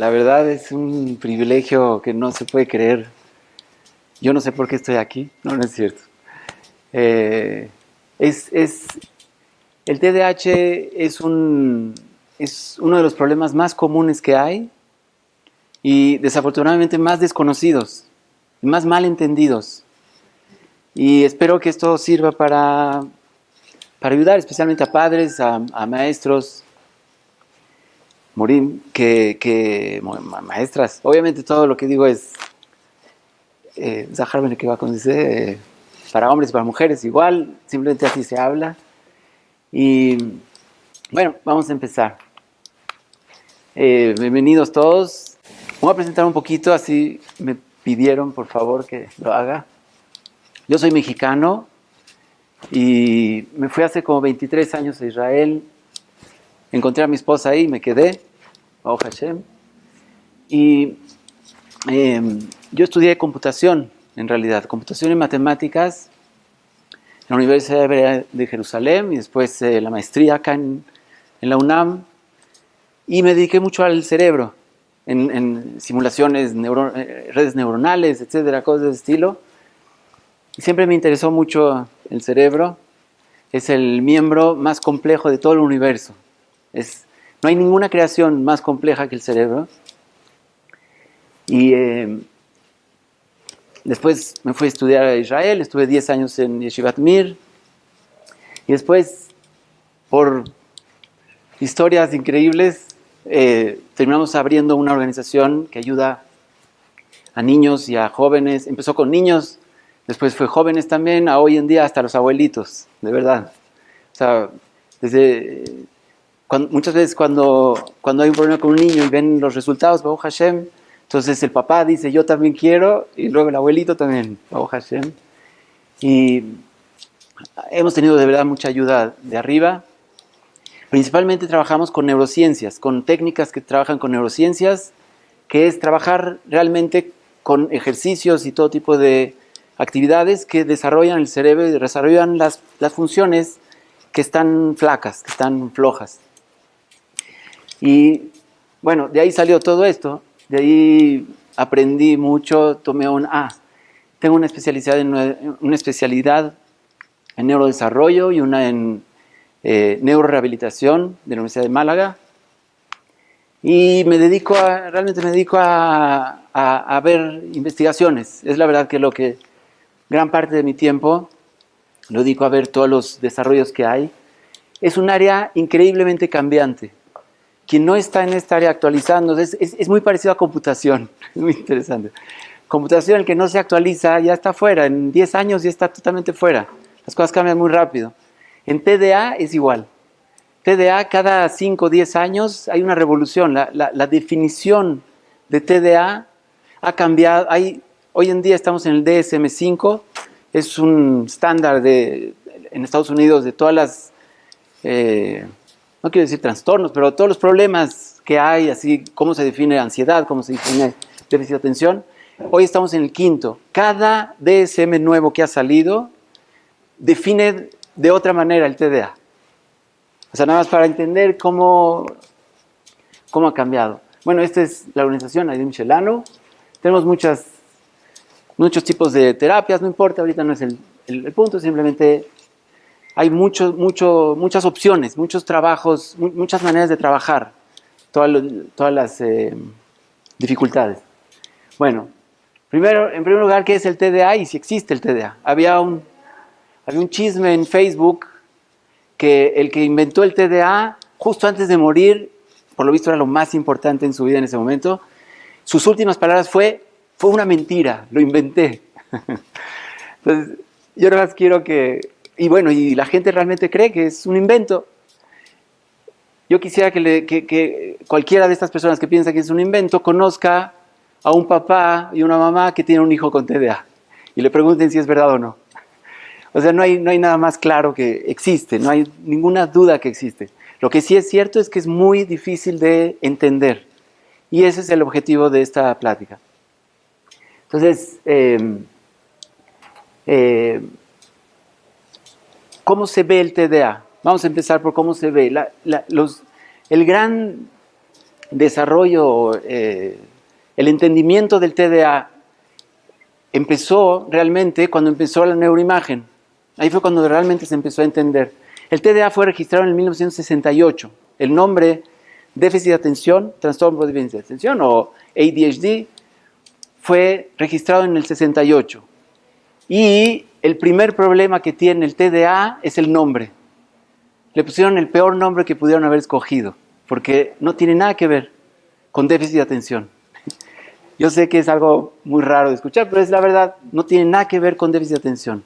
la verdad es un privilegio que no se puede creer. Yo no sé por qué estoy aquí, no, no es cierto. Eh, es, el TDAH es uno de los problemas más comunes que hay y desafortunadamente más desconocidos, más mal entendidos. Y espero que esto sirva para ayudar especialmente a padres, a maestros, maestras. Obviamente todo lo que digo es Zahar Benekeva, dice, para hombres y para mujeres igual, simplemente así se habla. Y bueno, vamos a empezar. Bienvenidos todos. Voy a presentar un poquito, así me pidieron por favor que lo haga. Yo soy mexicano y me fui hace como 23 años a Israel. Encontré a mi esposa ahí, me quedé, Baruch Hashem. Y yo estudié computación, en realidad, computación y matemáticas en la Universidad Hebrea de Jerusalén y después la maestría acá en la UNAM. Y me dediqué mucho al cerebro, en simulaciones, redes neuronales, etcétera, cosas de ese estilo. Y siempre me interesó mucho el cerebro. Es el miembro más complejo de todo el universo. No hay ninguna creación más compleja que el cerebro. Y después me fui a estudiar a Israel, estuve 10 años en Yeshivat Mir. Y después, por historias increíbles, terminamos abriendo una organización que ayuda a niños y a jóvenes. Empezó con niños, después fue jóvenes también, a hoy en día hasta los abuelitos, de verdad. O sea, muchas veces cuando hay un problema con un niño y ven los resultados, Baruch Hashem, entonces el papá dice, yo también quiero, y luego el abuelito también, Baruch Hashem. Y hemos tenido de verdad mucha ayuda de arriba. Principalmente trabajamos con neurociencias, con técnicas que trabajan con neurociencias, que es trabajar realmente con ejercicios y todo tipo de actividades que desarrollan el cerebro y desarrollan las funciones que están flacas, que están flojas. Y bueno, de ahí salió todo esto, de ahí aprendí mucho, tengo una especialidad en neurodesarrollo y una en neurorehabilitación de la Universidad de Málaga. Y realmente me dedico a ver investigaciones. Es la verdad que gran parte de mi tiempo lo dedico a ver todos los desarrollos que hay. Es un área increíblemente cambiante. Quien no está en esta área actualizando, es muy parecido a computación. Es muy interesante. Computación, el que no se actualiza ya está fuera. En 10 años ya está totalmente fuera. Las cosas cambian muy rápido. En TDA es igual. TDA cada 5 o 10 años hay una revolución. La definición de TDA ha cambiado. Hoy en día estamos en el DSM-5. Es un estándar en Estados Unidos de todas las, no quiero decir trastornos, pero todos los problemas que hay, así cómo se define ansiedad, cómo se define déficit de atención. Hoy estamos en el 5º. Cada DSM nuevo que ha salido define de otra manera el TDA. O sea, nada más para entender cómo ha cambiado. Bueno, esta es la organización Adim Shelano. Tenemos muchos tipos de terapias, no importa, ahorita no es el punto, simplemente hay muchas opciones, muchos trabajos, muchas maneras de trabajar todas las dificultades. Bueno, en primer lugar, ¿qué es el TDA y si existe el TDA? Había un chisme en Facebook que el que inventó el TDA, justo antes de morir, por lo visto era lo más importante en su vida en ese momento, sus últimas palabras fue una mentira, lo inventé. Entonces, yo nada más quiero y la gente realmente cree que es un invento. Yo quisiera que cualquiera de estas personas que piensa que es un invento conozca a un papá y una mamá que tienen un hijo con TDA y le pregunten si es verdad o no. O sea, no hay nada más claro que existe, no hay ninguna duda que existe. Lo que sí es cierto es que es muy difícil de entender. Y ese es el objetivo de esta plática. Entonces, ¿cómo se ve el TDA? Vamos a empezar por cómo se ve. desarrollo, el entendimiento del TDA empezó realmente cuando empezó la neuroimagen. Ahí fue cuando realmente se empezó a entender. El TDA fue registrado en 1968. El nombre déficit de atención, trastorno por déficit de atención o ADHD, fue registrado en el 68. Y el primer problema que tiene el TDA es el nombre. Le pusieron el peor nombre que pudieron haber escogido, porque no tiene nada que ver con déficit de atención. Yo sé que es algo muy raro de escuchar, pero es la verdad, no tiene nada que ver con déficit de atención.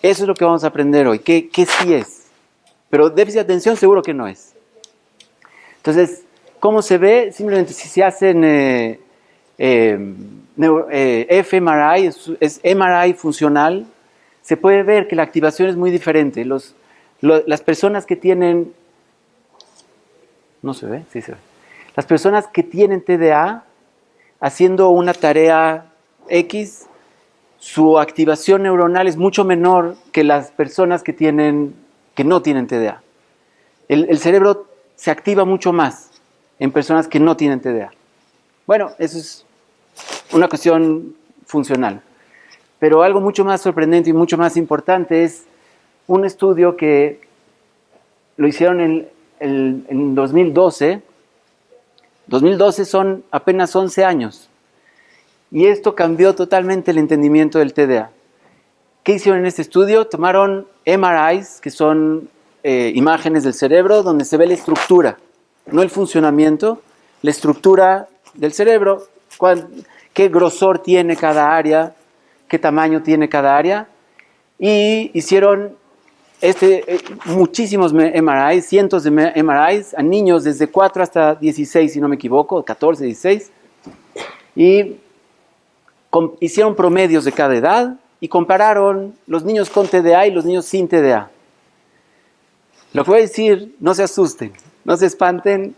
Eso es lo que vamos a aprender hoy, qué sí es. Pero déficit de atención seguro que no es. Entonces, ¿cómo se ve? Simplemente si se hacen fMRI, es MRI funcional, se puede ver que la activación es muy diferente. Las personas que tienen... ¿No se ve? Sí se ve. Las personas que tienen TDA, haciendo una tarea X, su activación neuronal es mucho menor que las personas que no tienen TDA. El cerebro se activa mucho más en personas que no tienen TDA. Bueno, eso es una cuestión funcional. Pero algo mucho más sorprendente y mucho más importante es un estudio que lo hicieron en 2012. 2012 son apenas 11 años. Y esto cambió totalmente el entendimiento del TDA. ¿Qué hicieron en este estudio? Tomaron MRIs, que son imágenes del cerebro, donde se ve la estructura, no el funcionamiento, la estructura del cerebro, qué grosor tiene cada área, qué tamaño tiene cada área. Y hicieron muchísimos MRIs, cientos de MRIs, a niños desde 4 hasta 16, si no me equivoco, 14, 16. Y hicieron promedios de cada edad y compararon los niños con TDA y los niños sin TDA. Lo que voy a decir, no se asusten, no se espanten,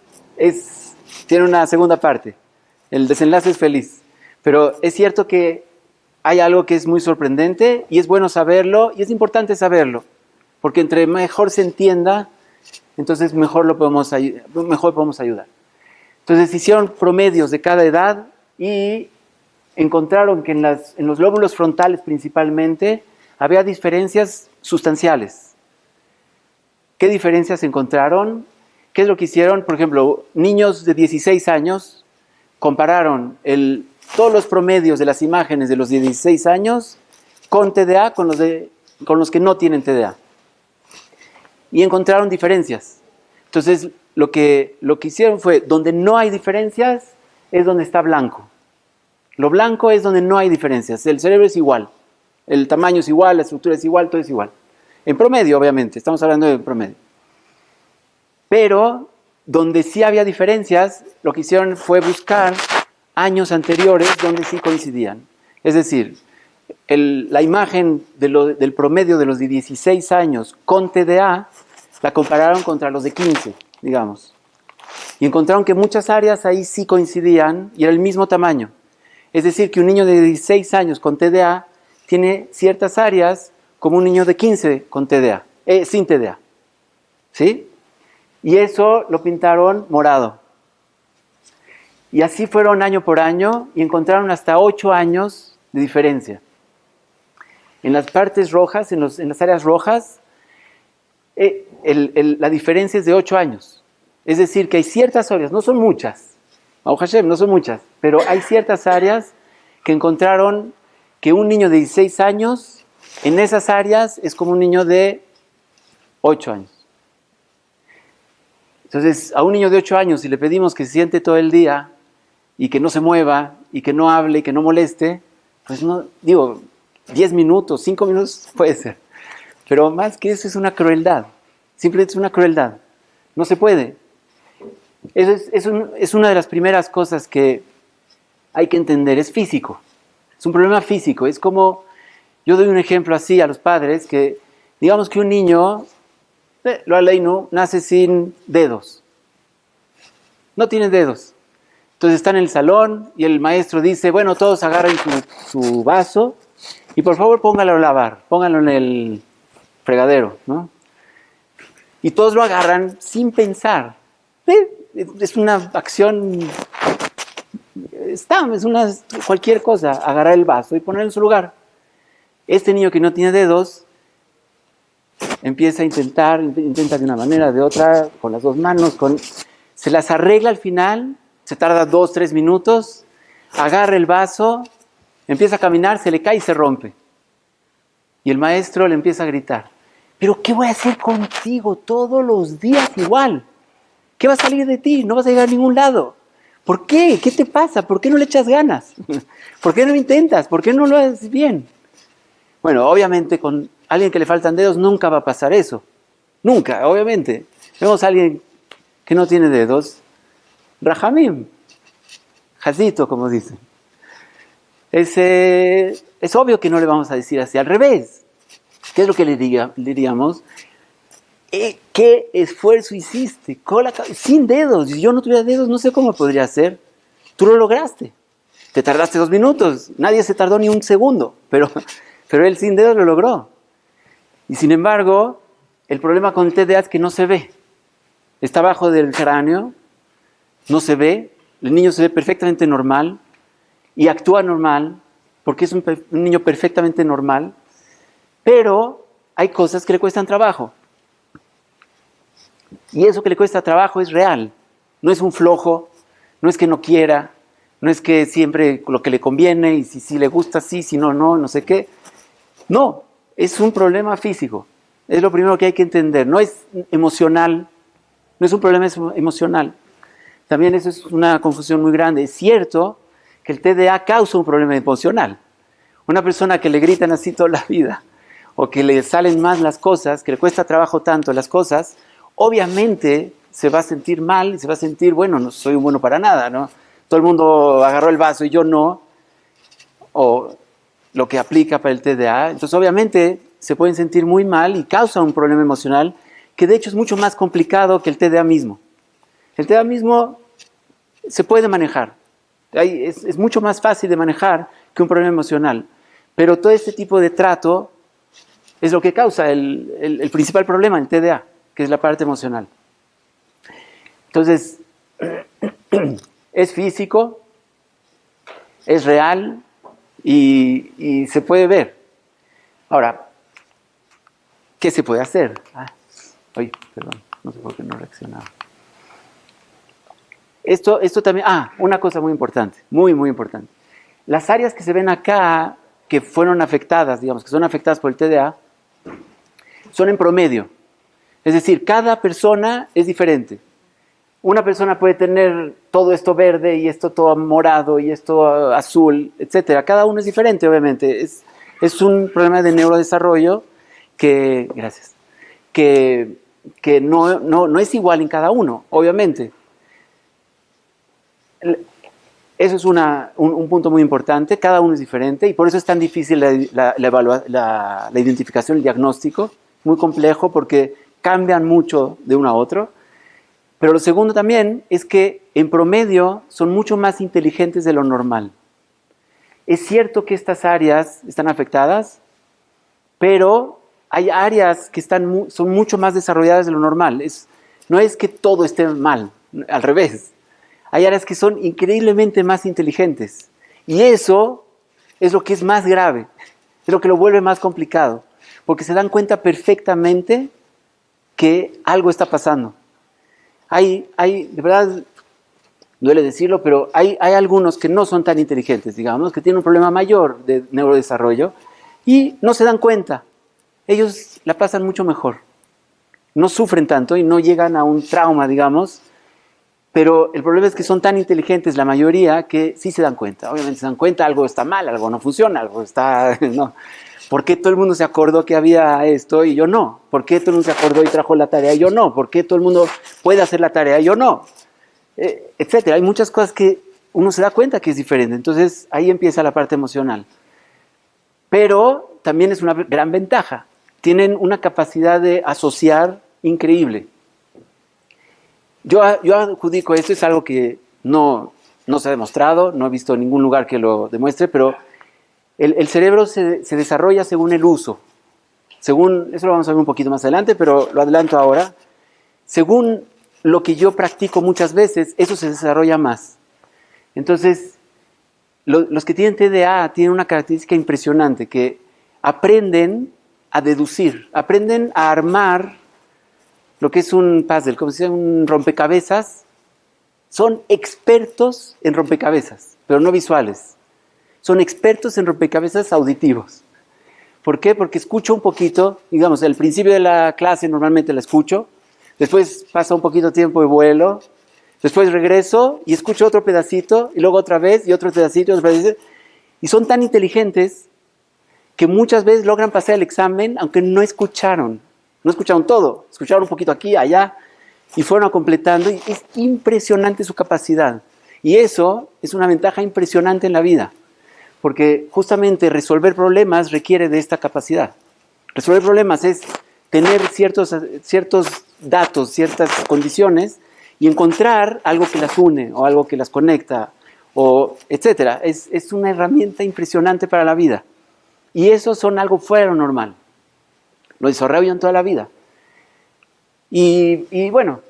tiene una segunda parte. El desenlace es feliz. Pero es cierto que hay algo que es muy sorprendente y es bueno saberlo y es importante saberlo. Porque entre mejor se entienda, entonces mejor podemos ayudar. Entonces hicieron promedios de cada edad y encontraron que en los lóbulos frontales principalmente había diferencias sustanciales. ¿Qué diferencias encontraron? ¿Qué es lo que hicieron? Por ejemplo, niños de 16 años compararon todos los promedios de las imágenes de los de 16 años con TDA con los que no tienen TDA. Y encontraron diferencias. Entonces, lo que hicieron fue, donde no hay diferencias, es donde está blanco. Lo blanco es donde no hay diferencias. El cerebro es igual. El tamaño es igual, la estructura es igual, todo es igual. En promedio, obviamente. Estamos hablando de promedio. Pero, donde sí había diferencias, lo que hicieron fue buscar años anteriores donde sí coincidían. Es decir, la imagen del promedio de los de 16 años con TDA la compararon contra los de 15, digamos. Y encontraron que muchas áreas ahí sí coincidían y era el mismo tamaño. Es decir, que un niño de 16 años con TDA tiene ciertas áreas como un niño de 15 con TDA, sin TDA. ¿Sí? Y eso lo pintaron morado. Y así fueron año por año y encontraron hasta 8 años de diferencia. En las partes rojas, en las áreas rojas, la diferencia es de 8 años. Es decir, que hay ciertas áreas, no son muchas, Baruch Hashem, no son muchas, pero hay ciertas áreas que encontraron que un niño de 16 años, en esas áreas es como un niño de 8 años. Entonces, a un niño de 8 años, si le pedimos que se siente todo el día y que no se mueva y que no hable y que no moleste, pues no, 10 minutos, 5 minutos puede ser. Pero más que eso es una crueldad. Simplemente es una crueldad. No se puede. Eso es una de las primeras cosas que hay que entender. Es físico. Es un problema físico. Es como, yo doy un ejemplo así a los padres, que digamos que un niño, lo aleinu, nace sin dedos. No tiene dedos. Entonces está en el salón y el maestro dice, bueno, todos agarren su vaso y por favor póngalo a lavar, póngalo en el fregadero, ¿no? Y todos lo agarran sin pensar. es una acción, cualquier cosa, agarrar el vaso y ponerlo en su lugar. Este niño que no tiene dedos empieza a intenta de una manera, de otra, con las dos manos, se las arregla al final, se tarda 2, 3 minutos, agarra el vaso, empieza a caminar, se le cae y se rompe. Y el maestro le empieza a gritar, ¿pero qué voy a hacer contigo todos los días igual? ¿Qué va a salir de ti? No vas a llegar a ningún lado. ¿Por qué? ¿Qué te pasa? ¿Por qué no le echas ganas? ¿Por qué no intentas? ¿Por qué no lo haces bien? Bueno, obviamente con alguien que le faltan dedos nunca va a pasar eso. Nunca, obviamente. Vemos a alguien que no tiene dedos, Rahamim, Jacito, como dicen. Es obvio que no le vamos a decir así, al revés. ¿Qué es lo que le diríamos? ¿Qué esfuerzo hiciste? Sin dedos. Si yo no tuviera dedos, no sé cómo podría hacer. Tú lo lograste. Te tardaste 2 minutos. Nadie se tardó ni un segundo. Pero él sin dedos lo logró. Y sin embargo, el problema con el TDA es que no se ve. Está abajo del cráneo, no se ve. El niño se ve perfectamente normal y actúa normal porque es un niño perfectamente normal. Pero hay cosas que le cuestan trabajo. Y eso que le cuesta trabajo es real. No es un flojo, no es que no quiera, no es que siempre lo que le conviene y si le gusta sí, si no, no sé qué. No, es un problema físico. Es lo primero que hay que entender. No es emocional, no es un problema emocional. También eso es una confusión muy grande. Es cierto que el TDA causa un problema emocional. Una persona que le gritan así toda la vida, o que le salen más las cosas, que le cuesta trabajo tanto las cosas, obviamente se va a sentir mal y se va a sentir, bueno, no soy bueno para nada, ¿no? Todo el mundo agarró el vaso y yo no, o lo que aplica para el TDA. Entonces, obviamente, se pueden sentir muy mal y causa un problema emocional que, de hecho, es mucho más complicado que el TDA mismo. El TDA mismo se puede manejar. Es mucho más fácil de manejar que un problema emocional. Pero todo este tipo de trato es lo que causa el principal problema, el TDA, que es la parte emocional. Entonces, es físico, es real y se puede ver. Ahora, ¿qué se puede hacer? Perdón, no sé por qué no reaccionaba. Esto también, una cosa muy importante, muy, muy importante. Las áreas que se ven acá, que fueron afectadas, digamos, que son afectadas por el TDA, son en promedio. Es decir, cada persona es diferente. Una persona puede tener todo esto verde y esto todo morado y esto azul, etc. Cada uno es diferente, obviamente. Es un problema de neurodesarrollo que no es igual en cada uno, obviamente. Eso es un punto muy importante. Cada uno es diferente y por eso es tan difícil la identificación, el diagnóstico. Muy complejo porque cambian mucho de uno a otro. Pero lo segundo también es que en promedio son mucho más inteligentes de lo normal. Es cierto que estas áreas están afectadas, pero hay áreas que son mucho más desarrolladas de lo normal. No es que todo esté mal, al revés. Hay áreas que son increíblemente más inteligentes. Y eso es lo que es más grave, es lo que lo vuelve más complicado, porque se dan cuenta perfectamente que algo está pasando. De verdad, duele decirlo, pero hay algunos que no son tan inteligentes, digamos, que tienen un problema mayor de neurodesarrollo y no se dan cuenta. Ellos la pasan mucho mejor. No sufren tanto y no llegan a un trauma, digamos, pero el problema es que son tan inteligentes la mayoría que sí se dan cuenta. Obviamente se dan cuenta, algo está mal, algo no funciona, algo está... ¿no? ¿Por qué todo el mundo se acordó que había esto y yo no? ¿Por qué todo el mundo se acordó y trajo la tarea y yo no? ¿Por qué todo el mundo puede hacer la tarea y yo no? Etcétera. Hay muchas cosas que uno se da cuenta que es diferente. Entonces ahí empieza la parte emocional. Pero también es una gran ventaja. Tienen una capacidad de asociar increíble. Yo adjudico esto, es algo que no se ha demostrado, no he visto ningún lugar que lo demuestre, pero el cerebro se desarrolla según el uso. Eso lo vamos a ver un poquito más adelante, pero lo adelanto ahora. Según lo que yo practico muchas veces, eso se desarrolla más. Entonces, los que tienen TDA tienen una característica impresionante, que aprenden a deducir, aprenden a armar lo que es un puzzle, como si fuera un rompecabezas. Son expertos en rompecabezas, pero no visuales. Son expertos en rompecabezas auditivos. ¿Por qué? Porque escucho un poquito, digamos, al principio de la clase normalmente la escucho, después pasa un poquito de tiempo y vuelo, después regreso y escucho otro pedacito, y luego otra vez, y otro pedacito, otro pedacito. Y son tan inteligentes que muchas veces logran pasar el examen, aunque no escucharon todo, escucharon un poquito aquí, allá, y fueron completando, y es impresionante su capacidad. Y eso es una ventaja impresionante en la vida, porque justamente resolver problemas requiere de esta capacidad. Resolver problemas es tener ciertos datos, ciertas condiciones, y encontrar algo que las une, o algo que las conecta, o etcétera. Es una herramienta impresionante para la vida. Y eso son algo fuera de lo normal. Lo desarrollan toda la vida. Y bueno,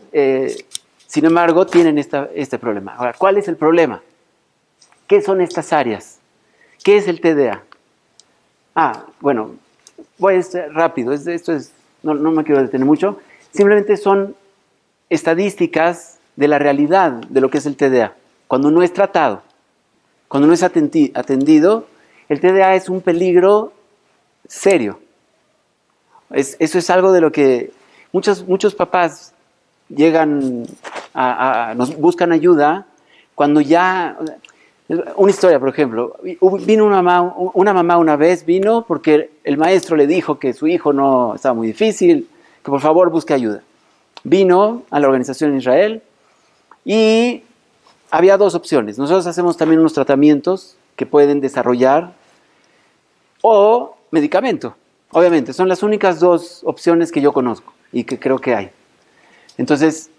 sin embargo, tienen este problema. Ahora, ¿cuál es el problema? ¿Qué son estas áreas? ¿Qué es el TDA? Bueno, voy a ser rápido. No me quiero detener mucho. Simplemente son estadísticas de la realidad de lo que es el TDA. Cuando no es tratado, cuando no es atendido, el TDA es un peligro serio. Eso es algo de lo que muchos papás llegan nos buscan ayuda cuando ya... Una historia, por ejemplo. Vino una mamá una vez, vino porque el maestro le dijo que su hijo no estaba muy difícil, que por favor busque ayuda. Vino a la organización en Israel y había dos opciones. Nosotros hacemos también unos tratamientos que pueden desarrollar o medicamento. Obviamente, son las únicas dos opciones que yo conozco y que creo que hay. Entonces,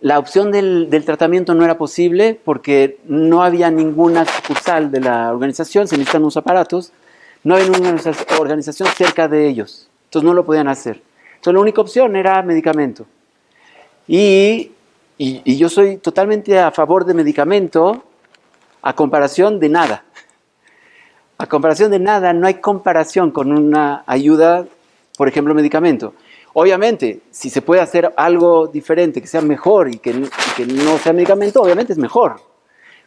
la opción del tratamiento no era posible porque no había ninguna sucursal de la organización, se necesitan unos aparatos, no había ninguna organización cerca de ellos, entonces no lo podían hacer. Entonces la única opción era medicamento. Y yo soy totalmente a favor de medicamento a comparación de nada. A comparación de nada, no hay comparación con una ayuda, por ejemplo, medicamento. Obviamente, si se puede hacer algo diferente, que sea mejor y que no sea medicamento, obviamente es mejor.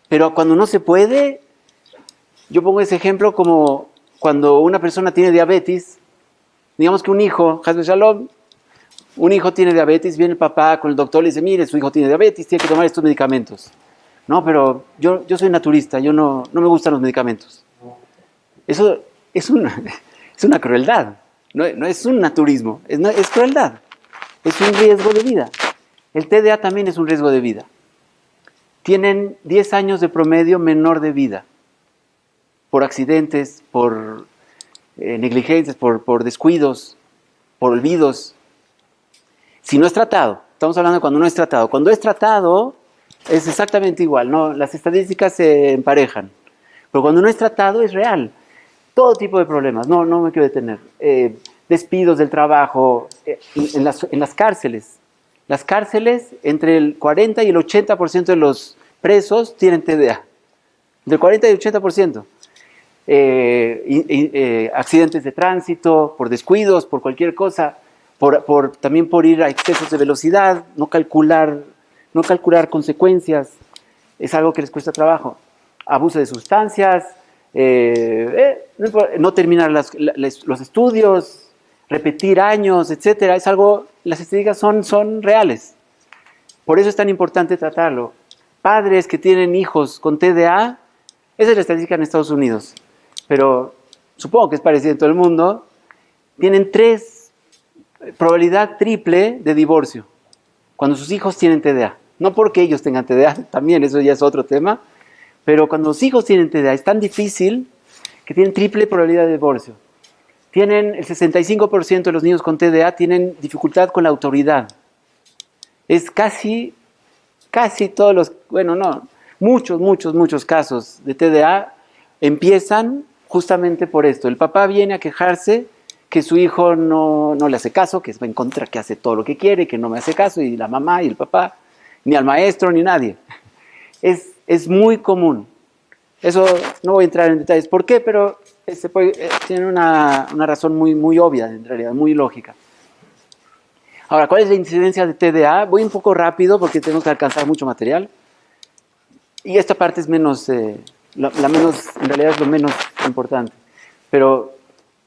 Pero cuando no se puede, yo pongo ese ejemplo como cuando una persona tiene diabetes, digamos que un hijo, Hasbe Shalom, un hijo tiene diabetes, viene el papá con el doctor y le dice, mire, su hijo tiene diabetes, tiene que tomar estos medicamentos. No, pero yo soy naturista, yo no me gustan los medicamentos. Eso es una crueldad. No es un naturismo, es crueldad. Es un riesgo de vida. El TDA también es un riesgo de vida. Tienen 10 años de promedio menor de vida. Por accidentes, por negligencias, por descuidos, por olvidos. Si no es tratado, estamos hablando de cuando no es tratado. Cuando es tratado, es exactamente igual, ¿no? Las estadísticas se emparejan. Pero cuando no es tratado, es real. Todo tipo de problemas, no me quiero detener. Despidos del trabajo, en las cárceles. Las cárceles, entre el 40 y el 80% de los presos tienen TDA. Del 40 y el 80%. Accidentes de tránsito, por descuidos, por cualquier cosa, también por ir a excesos de velocidad, no calcular consecuencias, es algo que les cuesta trabajo. Abuso de sustancias, no terminar los estudios, repetir años, etcétera, es algo, las estadísticas son reales. Por eso es tan importante tratarlo. Padres que tienen hijos con TDA, esa es la estadística en Estados Unidos, pero supongo que es parecido en todo el mundo, tienen probabilidad triple de divorcio cuando sus hijos tienen TDA. No porque ellos tengan TDA, también eso ya es otro tema, pero cuando los hijos tienen TDA es tan difícil que tienen triple probabilidad de divorcio. El 65% de los niños con TDA tienen dificultad con la autoridad. Es casi todos los, muchos casos de TDA empiezan justamente por esto. El papá viene a quejarse que su hijo no le hace caso, que va en contra, que hace todo lo que quiere, que no me hace caso, y la mamá y el papá, ni al maestro, ni nadie. Es muy común. Eso no voy a entrar en detalles por qué, pero tiene una razón muy obvia, en realidad, muy lógica. Ahora, ¿cuál es la incidencia de TDA? Voy un poco rápido porque tengo que alcanzar mucho material. Y esta parte es menos, en realidad es lo menos importante. Pero,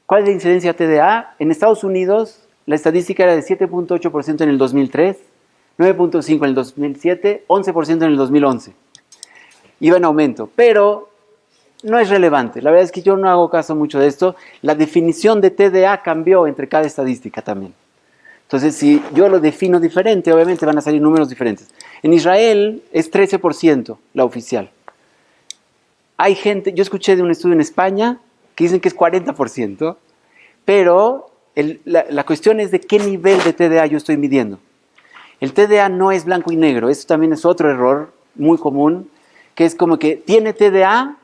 ¿cuál es la incidencia de TDA? En Estados Unidos, la estadística era de 7.8% en el 2003, 9.5% en el 2007, 11% en el 2011. Iba en aumento, pero no es relevante. La verdad es que yo no hago caso mucho de esto. La definición de TDA cambió entre cada estadística también. Entonces, si yo lo defino diferente, obviamente van a salir números diferentes. En Israel es 13% la oficial. Hay gente, yo escuché de un estudio en España que dicen que es 40%, pero la cuestión es de qué nivel de TDA yo estoy midiendo. El TDA no es blanco y negro, eso también es otro error muy común, que es como que tiene TDA,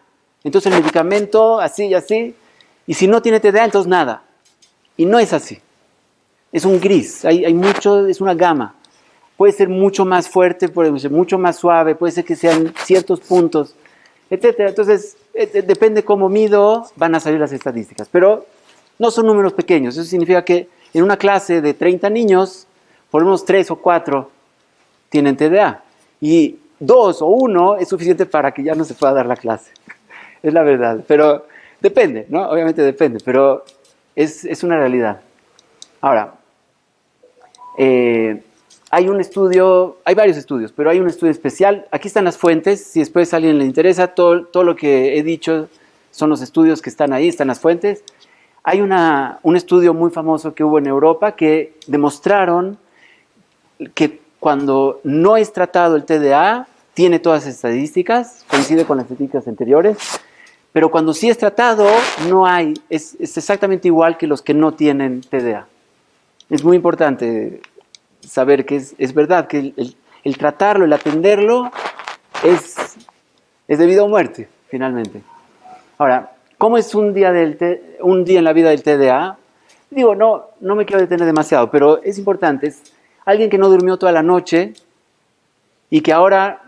entonces el medicamento así y así, y si no tiene TDA, entonces nada. Y no es así. Es un gris, hay mucho, es una gama. Puede ser mucho más fuerte, puede ser mucho más suave, puede ser que sean ciertos puntos, etc. Entonces, depende cómo mido, van a salir las estadísticas. Pero no son números pequeños. Eso significa que en una clase de 30 niños, por lo menos 3 o 4 tienen TDA. Y 2 o 1 es suficiente para que ya no se pueda dar la clase. Es la verdad. Pero depende, ¿no? Obviamente depende, pero es una realidad. Ahora, hay un estudio, hay varios estudios, pero hay un estudio especial. Aquí están las fuentes, si después a alguien le interesa, todo lo que he dicho son los estudios que están ahí, están las fuentes. Hay un estudio muy famoso que hubo en Europa que demostraron que cuando no es tratado el TDA, tiene todas las estadísticas, coincide con las estadísticas anteriores, pero cuando sí es tratado, no hay, es exactamente igual que los que no tienen TDA. Es muy importante saber que es verdad, que el tratarlo, el atenderlo, es de vida o muerte, finalmente. Ahora, ¿cómo es un día en la vida del TDA? Digo, no me quiero detener demasiado, pero es importante. Es alguien que no durmió toda la noche y que ahora,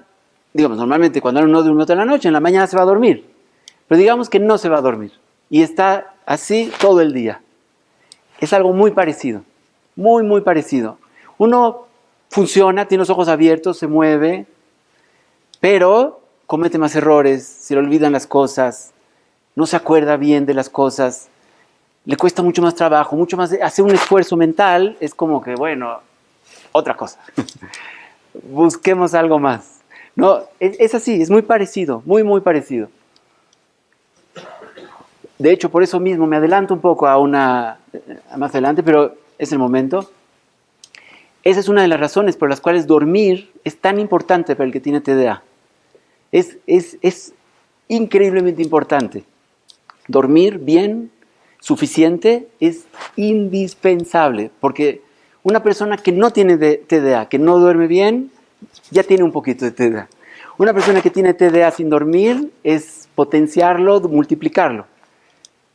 digamos, normalmente cuando uno no durmió toda la noche, en la mañana se va a dormir. Pero digamos que no se va a dormir y está así todo el día. Es algo muy parecido, muy parecido. Uno funciona, tiene los ojos abiertos, se mueve, pero comete más errores, se le olvidan las cosas, no se acuerda bien de las cosas, le cuesta mucho más trabajo, mucho más hacer un esfuerzo mental, es como que, bueno, otra cosa. Busquemos algo más. No, es así, es muy parecido, muy parecido. De hecho, por eso mismo me adelanto un poco a más adelante, pero es el momento. Esa es una de las razones por las cuales dormir es tan importante para el que tiene TDA. Es increíblemente importante. Dormir bien, suficiente, es indispensable, porque una persona que no tiene TDA, que no duerme bien, ya tiene un poquito de TDA. Una persona que tiene TDA sin dormir es potenciarlo, multiplicarlo.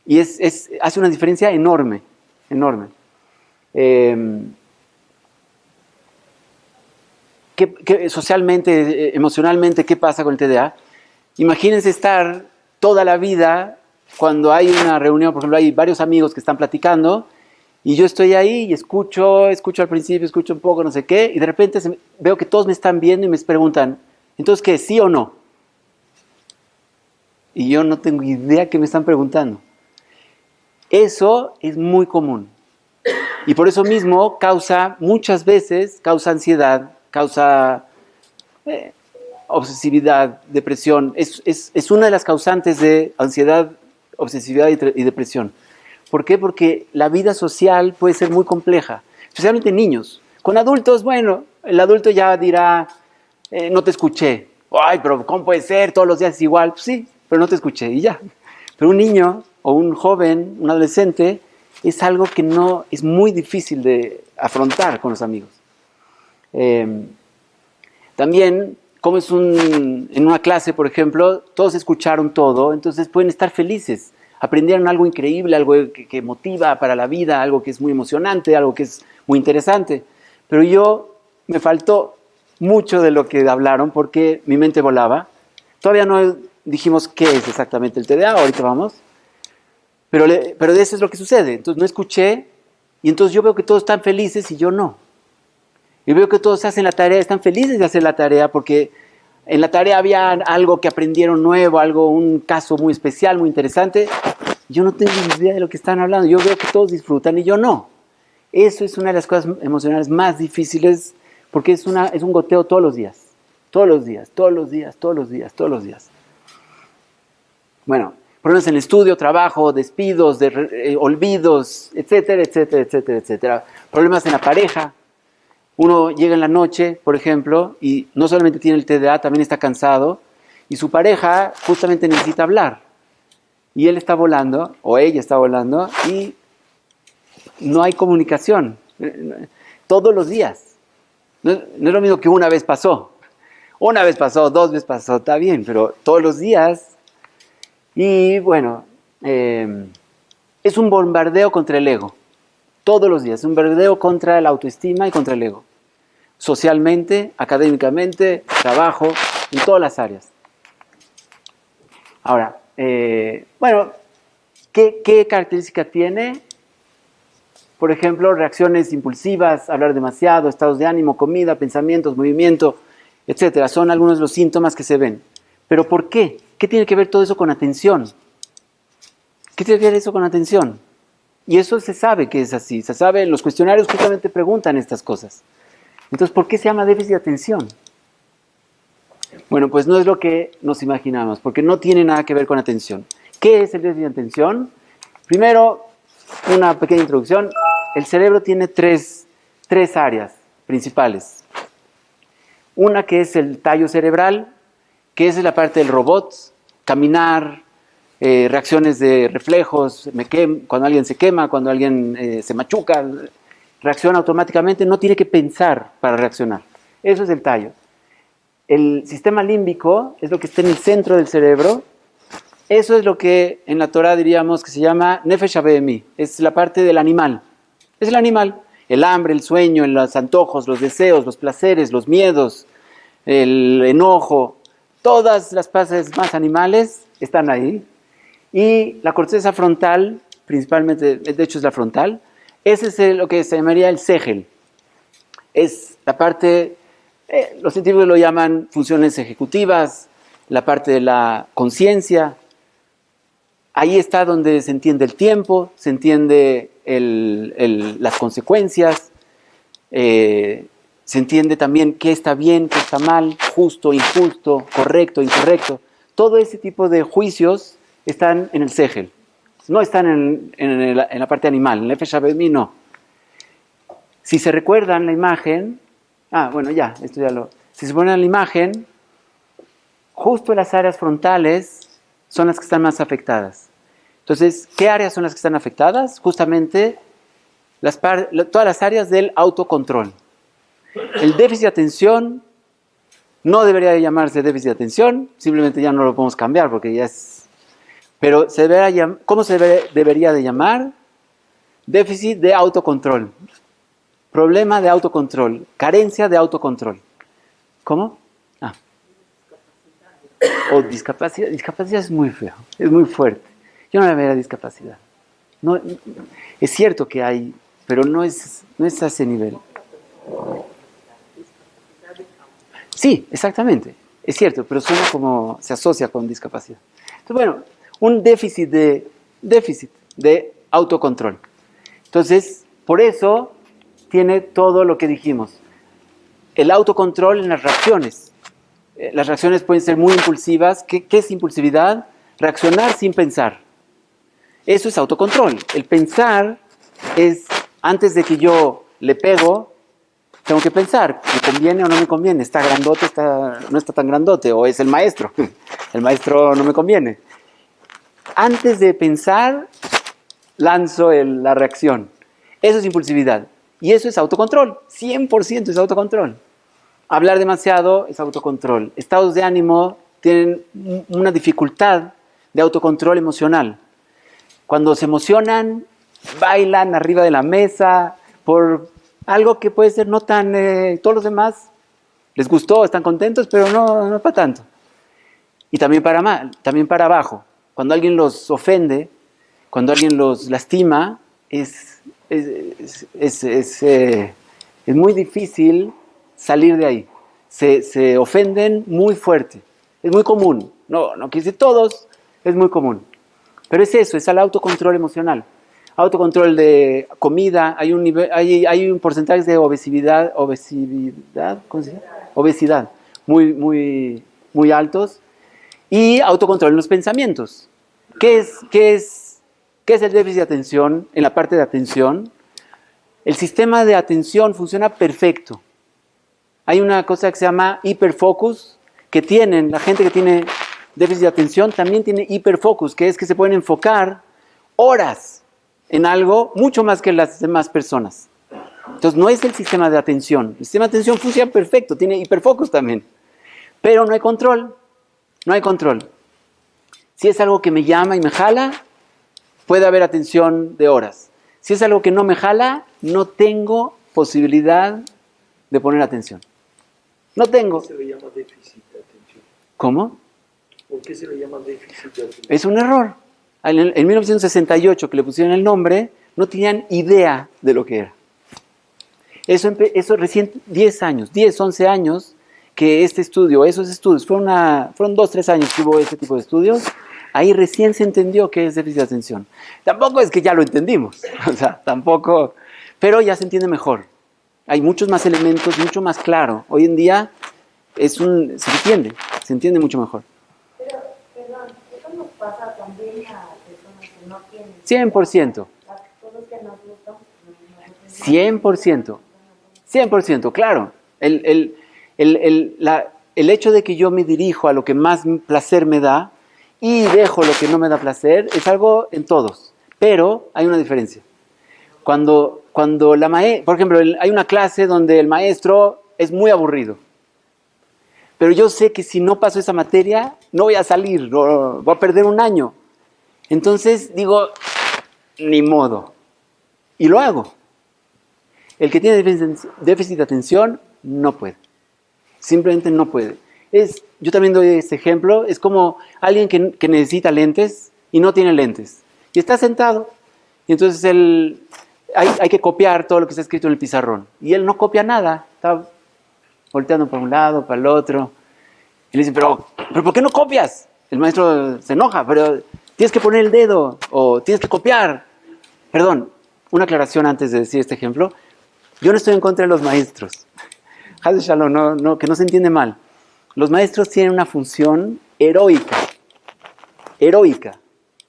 Y hace una diferencia enorme. Socialmente, emocionalmente, ¿qué pasa con el TDA? Imagínense estar toda la vida, cuando hay una reunión, por ejemplo, hay varios amigos que están platicando, y yo estoy ahí y escucho al principio, escucho un poco, no sé qué, y de repente veo que todos me están viendo y me preguntan, ¿entonces qué? ¿Sí o no? Y yo no tengo idea qué me están preguntando. Eso es muy común. Y por eso mismo muchas veces causa ansiedad, causa obsesividad, depresión. Es una de las causantes de ansiedad, obsesividad y depresión. ¿Por qué? Porque la vida social puede ser muy compleja, especialmente en niños. Con adultos, bueno, el adulto ya dirá, no te escuché. Ay, pero ¿cómo puede ser? Todos los días es igual. Pues sí, pero no te escuché y ya. Pero un niño o un joven, un adolescente, es algo que no es muy difícil de afrontar con los amigos. También, como en una clase, por ejemplo, todos escucharon todo, entonces pueden estar felices. aprendieron algo increíble, algo que motiva para la vida, algo que es muy emocionante, algo que es muy interesante. Pero me faltó mucho de lo que hablaron porque mi mente volaba. Todavía no dijimos qué es exactamente el TDA, ahorita vamos. Pero de eso es lo que sucede. Entonces no escuché y entonces yo veo que todos están felices y yo no. Y veo que todos hacen la tarea, están felices de hacer la tarea porque en la tarea había algo que aprendieron nuevo, un caso muy especial, muy interesante. Yo no tengo ni idea de lo que están hablando. Yo veo que todos disfrutan y yo no. Eso es una de las cosas emocionales más difíciles porque es un goteo todos los días. Todos los días, todos los días, todos los días, todos los días. Bueno, problemas en el estudio, trabajo, despidos, olvidos, etcétera, etcétera, etcétera, etcétera. Problemas en la pareja. Uno llega en la noche, por ejemplo, y no solamente tiene el TDA, también está cansado, y su pareja justamente necesita hablar. Y él está volando, o ella está volando, y no hay comunicación. Todos los días. No es lo mismo que una vez pasó. Una vez pasó, 2 veces pasó, está bien, pero todos los días. Y bueno, es un bombardeo contra el ego. Todos los días, un bombardeo contra la autoestima y contra el ego. Socialmente, académicamente, trabajo, en todas las áreas. Ahora, bueno, ¿qué característica tiene? Por ejemplo, reacciones impulsivas, hablar demasiado, estados de ánimo, comida, pensamientos, movimiento, etcétera. Son algunos de los síntomas que se ven. ¿Pero por qué? ¿Qué tiene que ver todo eso con atención? ¿Qué tiene que ver eso con atención? Y eso se sabe que es así. Se sabe, en los cuestionarios justamente preguntan estas cosas. Entonces, ¿por qué se llama déficit de atención? Bueno, pues no es lo que nos imaginamos, porque no tiene nada que ver con atención. ¿Qué es el déficit de atención? Primero, una pequeña introducción. El cerebro tiene tres áreas principales. Una que es el tallo cerebral, que es la parte del robot, caminar, reacciones de reflejos, cuando alguien se quema, cuando alguien se machuca, reacciona automáticamente, no tiene que pensar para reaccionar. Eso es el tallo. El sistema límbico es lo que está en el centro del cerebro. Eso es lo que en la Torah diríamos que se llama Nefesh Abehemi. Es la parte del animal. Es el animal. El hambre, el sueño, los antojos, los deseos, los placeres, los miedos, el enojo. Todas las partes más animales están ahí. Y la corteza frontal, principalmente, de hecho es la frontal, ese es lo que se llamaría el segel. Es la parte, los científicos lo llaman funciones ejecutivas, la parte de la conciencia. Ahí está donde se entiende el tiempo, se entiende las consecuencias, se entiende también qué está bien, qué está mal, justo, injusto, correcto, incorrecto. Todo ese tipo de juicios están en el segel. No están en la parte animal, en el Nefesh Abehemi no. Si se recuerdan la imagen, si se ponen la imagen, justo las áreas frontales son las que están más afectadas. Entonces, ¿qué áreas son las que están afectadas? Justamente todas las áreas del autocontrol. El déficit de atención no debería de llamarse déficit de atención, simplemente ya no lo podemos cambiar porque ya es... Pero ¿cómo se debería de llamar? Déficit de autocontrol. Problema de autocontrol. Carencia de autocontrol. ¿Cómo? O discapacidad. Discapacidad es muy feo, es muy fuerte. Yo no le vería discapacidad. No, es cierto que hay, pero no es a ese nivel. Sí, exactamente. Es cierto, pero suena como se asocia con discapacidad. Entonces, bueno, un déficit de autocontrol. Entonces, por eso tiene todo lo que dijimos. El autocontrol en las reacciones. Las reacciones pueden ser muy impulsivas. ¿Qué es impulsividad? Reaccionar sin pensar. Eso es autocontrol. El pensar es, antes de que yo le pego, tengo que pensar, ¿me conviene o no me conviene? ¿Está grandote, no está tan grandote? ¿O es el maestro? El maestro no me conviene. Antes de pensar, lanzo la reacción. Eso es impulsividad. Y eso es autocontrol. 100% es autocontrol. Hablar demasiado es autocontrol. Estados de ánimo tienen una dificultad de autocontrol emocional. cuando se emocionan, bailan arriba de la mesa por algo que puede ser no tan... todos los demás les gustó, están contentos, pero no para tanto. Y también para mal, también para abajo. Cuando alguien los ofende, cuando alguien los lastima, es muy difícil salir de ahí. Se ofenden muy fuerte. Es muy común. No quiere decir todos, es muy común. Pero es eso, es el autocontrol emocional. Autocontrol de comida, hay un porcentaje de obesidad, ¿cómo se llama? Obesidad, muy altos. Y autocontrol en los pensamientos. ¿Qué es el déficit de atención en la parte de atención? El sistema de atención funciona perfecto. Hay una cosa que se llama hiperfocus, que la gente que tiene déficit de atención también tiene hiperfocus, que es que se pueden enfocar horas en algo mucho más que las demás personas. Entonces no es el sistema de atención. El sistema de atención funciona perfecto, tiene hiperfocus también. Pero no hay control. No hay control. Si es algo que me llama y me jala, puede haber atención de horas. Si es algo que no me jala, no tengo posibilidad de poner atención. No tengo. ¿Por qué se le llama déficit de atención? ¿Cómo? ¿Por qué se le llama déficit de atención? Es un error. En 1968, que le pusieron el nombre, no tenían idea de lo que era. Eso recién 10 años, 10, 11 años, que esos estudios, fueron 2, 3 años que hubo ese tipo de estudios, ahí recién se entendió qué es déficit de atención. Tampoco es que ya lo entendimos, o sea, tampoco, pero ya se entiende mejor. Hay muchos más elementos, mucho más claro. Hoy en día se entiende mucho mejor. Pero, perdón, eso nos pasa también a personas que no tienen. 100%. A todos que nos gustan. 100%. 100%, claro. El hecho de que yo me dirijo a lo que más placer me da y dejo lo que no me da placer es algo en todos. Pero hay una diferencia. Cuando por ejemplo, hay una clase donde el maestro es muy aburrido. Pero yo sé que si no paso esa materia, no voy a salir, voy a perder un año. Entonces digo, ni modo. Y lo hago. El que tiene déficit de atención no puede. Simplemente no puede. Yo también doy este ejemplo. Es como alguien que necesita lentes y no tiene lentes. Y está sentado. Y entonces hay que copiar todo lo que está escrito en el pizarrón. Y él no copia nada. Está volteando para un lado, para el otro. Y le dicen, pero ¿por qué no copias? El maestro se enoja, pero tienes que poner el dedo o tienes que copiar. Perdón, una aclaración antes de decir este ejemplo. Yo no estoy en contra de los maestros. Haz de Shalom, que no se entiende mal. Los maestros tienen una función heroica.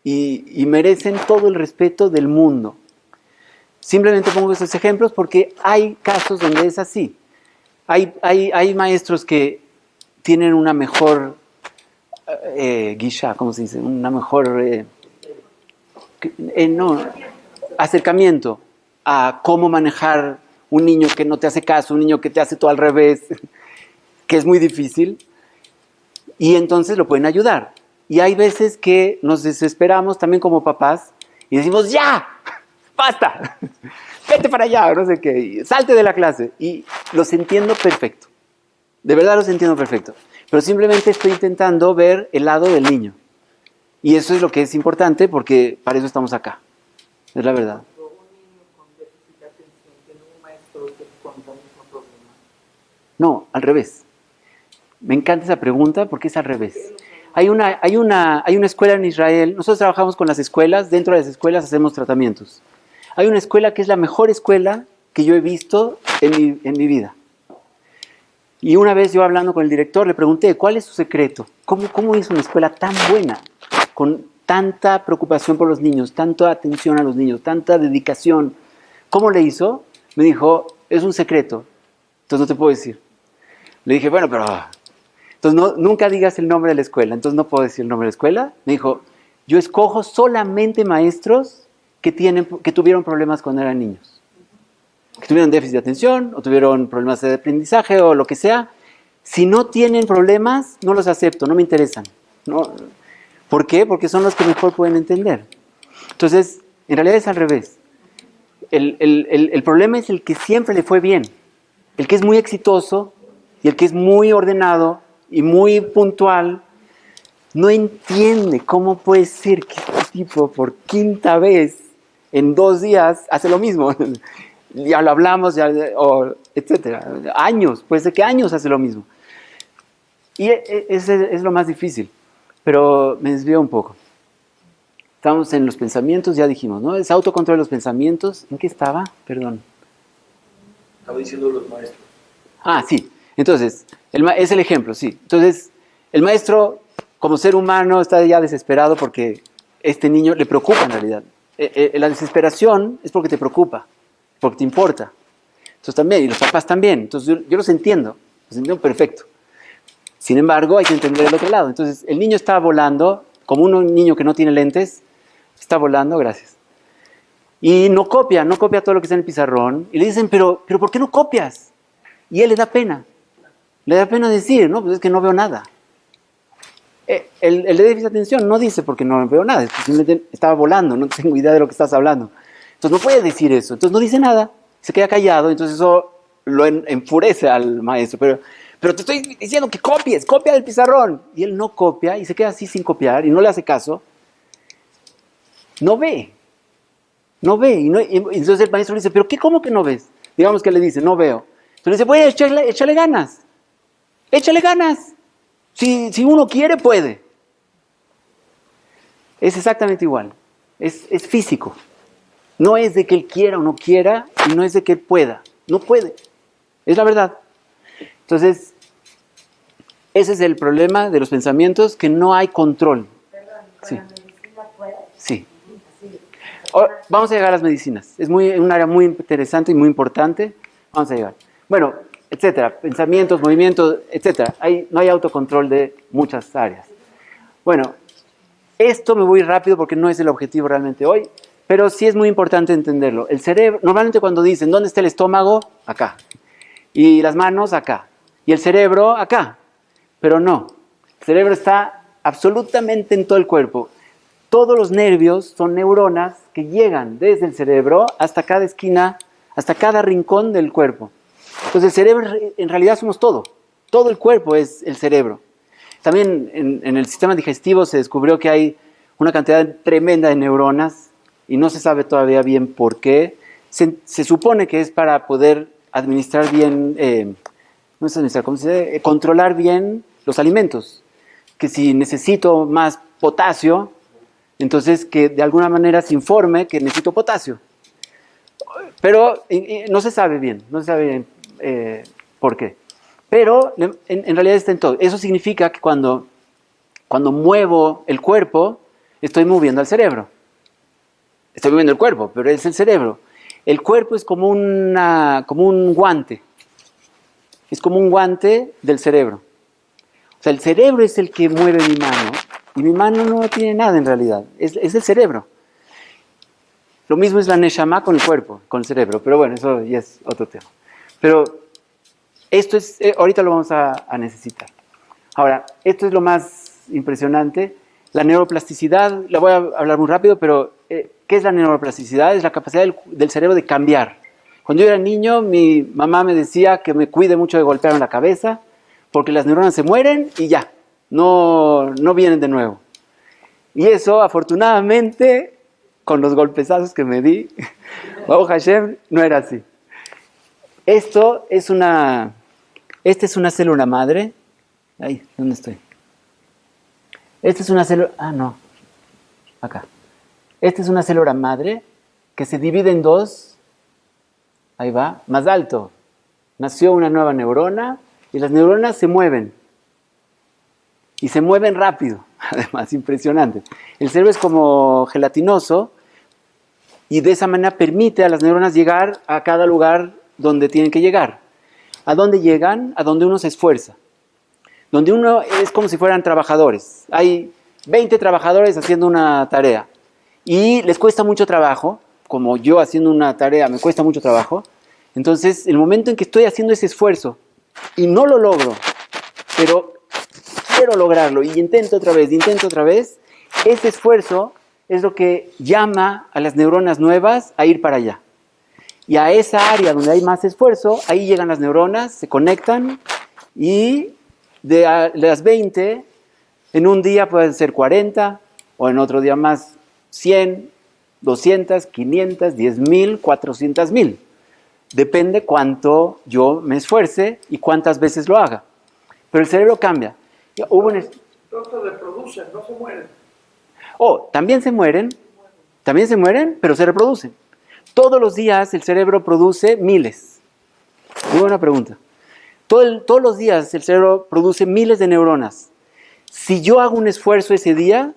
Y merecen todo el respeto del mundo. Simplemente pongo estos ejemplos porque hay casos donde es así. Hay maestros que tienen una mejor guisha, ¿cómo se dice? Una mejor acercamiento a cómo manejar un niño que no te hace caso, un niño que te hace todo al revés, que es muy difícil, y entonces lo pueden ayudar. Y hay veces que nos desesperamos también como papás y decimos, ¡ya! ¡Basta! ¡Vete para allá! No sé qué, salte de la clase. Y los entiendo perfecto. De verdad los entiendo perfecto. Pero simplemente estoy intentando ver el lado del niño. Y eso es lo que es importante porque para eso estamos acá. Es la verdad. Un niño con déficit de atención tiene un maestro que encuentra el mismo problema. No, al revés. Me encanta esa pregunta porque es al revés. Hay una escuela en Israel. Nosotros trabajamos con las escuelas. Dentro de las escuelas hacemos tratamientos. Hay una escuela que es la mejor escuela que yo he visto en mi vida. Y una vez yo hablando con el director le pregunté, ¿cuál es su secreto? ¿Cómo hizo una escuela tan buena? Con tanta preocupación por los niños, tanta atención a los niños, tanta dedicación. ¿Cómo le hizo? Me dijo, es un secreto. Entonces no te puedo decir. Le dije, bueno, pero... Entonces nunca digas el nombre de la escuela. Entonces no puedo decir el nombre de la escuela. Me dijo, yo escojo solamente maestros que tuvieron problemas cuando eran niños. Que tuvieron déficit de atención, o tuvieron problemas de aprendizaje, o lo que sea. Si no tienen problemas, no los acepto, no me interesan. No. ¿Por qué? Porque son los que mejor pueden entender. Entonces, en realidad es al revés. El problema es el que siempre le fue bien. El que es muy exitoso y el que es muy ordenado y muy puntual, no entiende cómo puede ser que este tipo por quinta vez en 2 días hace lo mismo. Ya lo hablamos, etcétera. Años, puede ser que años hace lo mismo. Y ese es lo más difícil. Pero me desvío un poco. Estamos en los pensamientos, ya dijimos, ¿no? Es autocontrol de los pensamientos. ¿En qué estaba? Perdón. Estaba diciendo los maestros. Ah, sí. Entonces, es el ejemplo, sí. Entonces, el maestro, como ser humano, está ya desesperado porque este niño le preocupa en realidad. La desesperación es porque te preocupa, porque te importa. Entonces también, y los papás también. Entonces yo los entiendo perfecto. Sin embargo, hay que entender el otro lado. Entonces, el niño está volando, como un niño que no tiene lentes, está volando, gracias. Y no copia todo lo que está en el pizarrón. Y le dicen, pero ¿por qué no copias? Y él le da pena. Le da pena decir, no, pues es que no veo nada. El de déficit de atención no dice porque no veo nada, simplemente estaba volando, no tengo idea de lo que estás hablando. Entonces no puede decir eso, entonces no dice nada, se queda callado, entonces eso lo enfurece al maestro. Pero te estoy diciendo que copia del pizarrón. Y él no copia y se queda así sin copiar y no le hace caso. No ve. Y entonces el maestro le dice, ¿pero qué? ¿Cómo que no ves? Digamos que le dice, no veo. Entonces le dice, bueno, échale ganas. Échale ganas. Si uno quiere, puede. Es exactamente igual. Es físico. No es de que él quiera o no quiera, y no es de que él pueda. No puede. Es la verdad. Entonces, ese es el problema de los pensamientos, que no hay control. Perdón, ¿con Sí. la medicina puede? Sí. Sí. Vamos a llegar a las medicinas. Es un área muy interesante y muy importante. Vamos a llegar. Bueno, etcétera. Pensamientos, movimientos, etcétera. No hay autocontrol de muchas áreas. Bueno, esto me voy rápido porque no es el objetivo realmente hoy, pero sí es muy importante entenderlo. El cerebro, normalmente cuando dicen, ¿dónde está el estómago? Acá. Y las manos, acá. Y el cerebro, acá. Pero no. El cerebro está absolutamente en todo el cuerpo. Todos los nervios son neuronas que llegan desde el cerebro hasta cada esquina, hasta cada rincón del cuerpo. Entonces el cerebro, en realidad somos todo. Todo el cuerpo es el cerebro. También en el sistema digestivo se descubrió que hay una cantidad tremenda de neuronas y no se sabe todavía bien por qué. Se supone que es para poder administrar bien, no es administrar, ¿cómo se dice? Controlar bien los alimentos. Que si necesito más potasio, entonces que de alguna manera se informe que necesito potasio. Pero no se sabe bien, por qué. Pero en realidad está en todo. Eso significa que cuando muevo el cuerpo, estoy moviendo al cerebro. Estoy moviendo el cuerpo, pero es el cerebro. El cuerpo es como un guante. Es como un guante del cerebro. O sea, el cerebro es el que mueve mi mano. Y mi mano no tiene nada en realidad. Es el cerebro. Lo mismo es la neshama con el cuerpo, con el cerebro. Pero bueno, eso ya es otro tema. Pero esto es, ahorita lo vamos a necesitar. Ahora, esto es lo más impresionante. La neuroplasticidad, la voy a hablar muy rápido, pero ¿qué es la neuroplasticidad? Es la capacidad del cerebro de cambiar. Cuando yo era niño, mi mamá me decía que me cuide mucho de golpearme la cabeza, porque las neuronas se mueren y ya, no vienen de nuevo. Y eso, afortunadamente, con los golpezazos que me di, Baruch Hashem, no era así. Esta es una célula madre. Ahí, ¿dónde estoy? Esta es una célula... no. Acá. Esta es una célula madre que se divide en 2. Ahí va. Más alto. Nació una nueva neurona y las neuronas se mueven. Y se mueven rápido. Además, impresionante. El cerebro es como gelatinoso y de esa manera permite a las neuronas llegar a cada lugar donde tienen que llegar. ¿A dónde llegan? A donde uno se esfuerza. Donde uno es como si fueran trabajadores. Hay 20 trabajadores haciendo una tarea y les cuesta mucho trabajo, como yo haciendo una tarea me cuesta mucho trabajo. Entonces, el momento en que estoy haciendo ese esfuerzo y no lo logro, pero quiero lograrlo y intento otra vez, ese esfuerzo es lo que llama a las neuronas nuevas a ir para allá. Y a esa área donde hay más esfuerzo, ahí llegan las neuronas, se conectan y de las 20, en un día pueden ser 40 o en otro día más 100, 200, 500, 10,000, 400,000. Depende cuánto yo me esfuerce y cuántas veces lo haga. Pero el cerebro cambia. Entonces reproducen, no se mueren. También se mueren, pero se reproducen. Todos los días el cerebro produce miles. Muy buena pregunta. Todos los días el cerebro produce miles de neuronas. Si yo hago un esfuerzo ese día,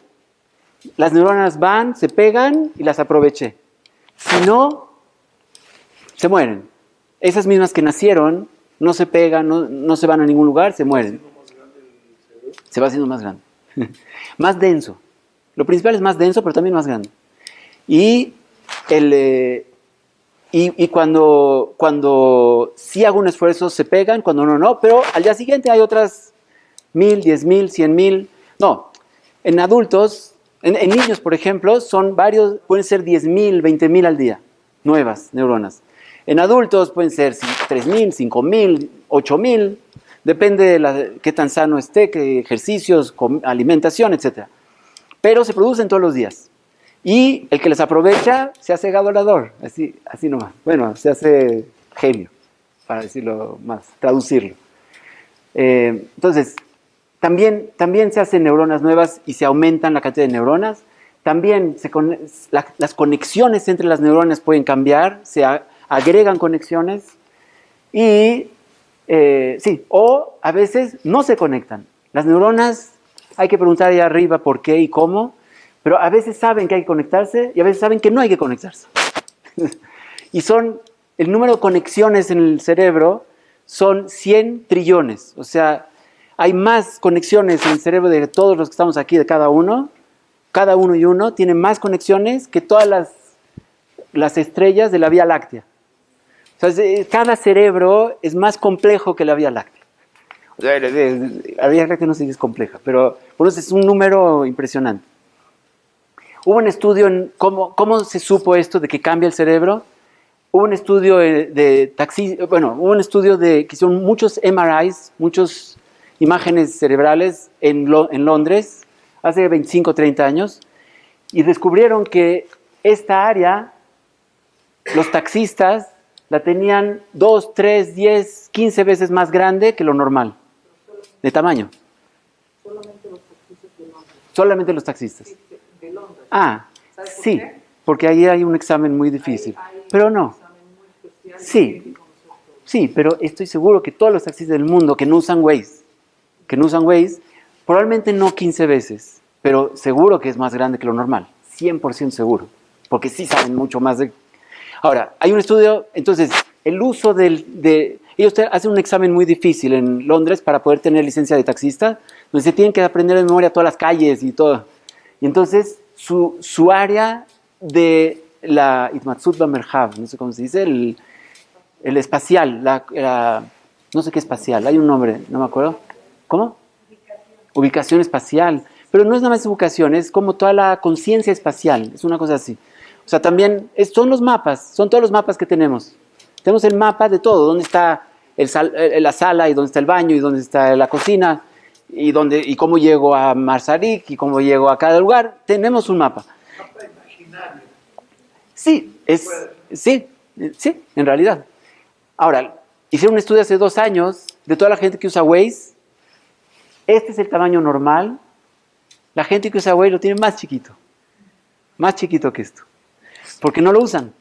las neuronas van, se pegan y las aproveché. Si no, se mueren. Esas mismas que nacieron no se pegan, no se van a ningún lugar, se mueren. Se va haciendo más grande. Más denso. Lo principal es más denso, pero también más grande. Y cuando sí hago un esfuerzo se pegan, cuando no, pero al día siguiente hay otras 1,000, 10,000, 100,000. No, en adultos, en niños, por ejemplo, pueden ser 10,000, 20,000 al día, nuevas neuronas. En adultos pueden ser 3,000, 5,000, 8,000, depende de qué tan sano esté, qué ejercicios, alimentación, etc. Pero se producen todos los días. Y el que les aprovecha se hace gadolador, así nomás. Bueno, se hace genio, para decirlo más, traducirlo. Entonces, también se hacen neuronas nuevas y se aumentan la cantidad de neuronas. También las conexiones entre las neuronas pueden cambiar, se agregan conexiones y o a veces no se conectan. Las neuronas hay que preguntar ahí arriba por qué y cómo, pero a veces saben que hay que conectarse y a veces saben que no hay que conectarse. Y el número de conexiones en el cerebro son 100 trillones. O sea, hay más conexiones en el cerebro de todos los que estamos aquí, de cada uno y uno tiene más conexiones que todas las estrellas de la Vía Láctea. O sea, cada cerebro es más complejo que la Vía Láctea. O sea, la Vía Láctea no sé si es compleja, pero por eso es un número impresionante. Hubo un estudio en cómo se supo esto de que cambia el cerebro. Hubo un estudio que hicieron muchos MRIs, muchas imágenes cerebrales en Londres, hace 25 o 30 años, y descubrieron que esta área, los taxistas, la tenían 2, 3, 10, 15 veces más grande que lo normal, de tamaño. Solamente los taxistas de Londres. Solamente los taxistas. De Londres. ¿Sabes por Sí, qué? porque ahí hay un examen muy difícil. Pero no. Un examen muy especial y médico, nosotros. Sí, pero estoy seguro que todos los taxistas del mundo que no usan Waze, probablemente no 15 veces, pero seguro que es más grande que lo normal. 100% seguro. Porque sí saben mucho más de... Ahora, hay un estudio, entonces, el uso ellos hacen un examen muy difícil en Londres para poder tener licencia de taxista, donde se tienen que aprender de memoria todas las calles y todo. Y entonces, su área de la Itmatsut Merhav, no sé cómo se dice, el espacial, no sé qué espacial, hay un nombre, no me acuerdo. ¿Cómo? Ubicación espacial. Pero no es nada más ubicación, es como toda la conciencia espacial, es una cosa así. O sea, también son los mapas, son todos los mapas que tenemos. Tenemos el mapa de todo, dónde está la sala y dónde está el baño y dónde está la cocina y cómo llego a Marsarik y cómo llego a cada lugar. Tenemos un mapa. Mapa imaginario. Sí, sí, en realidad. Ahora, hicieron un estudio hace 2 años de toda la gente que usa Waze. Este es el tamaño normal. La gente que usa Waze lo tiene más chiquito que esto, porque no lo usan.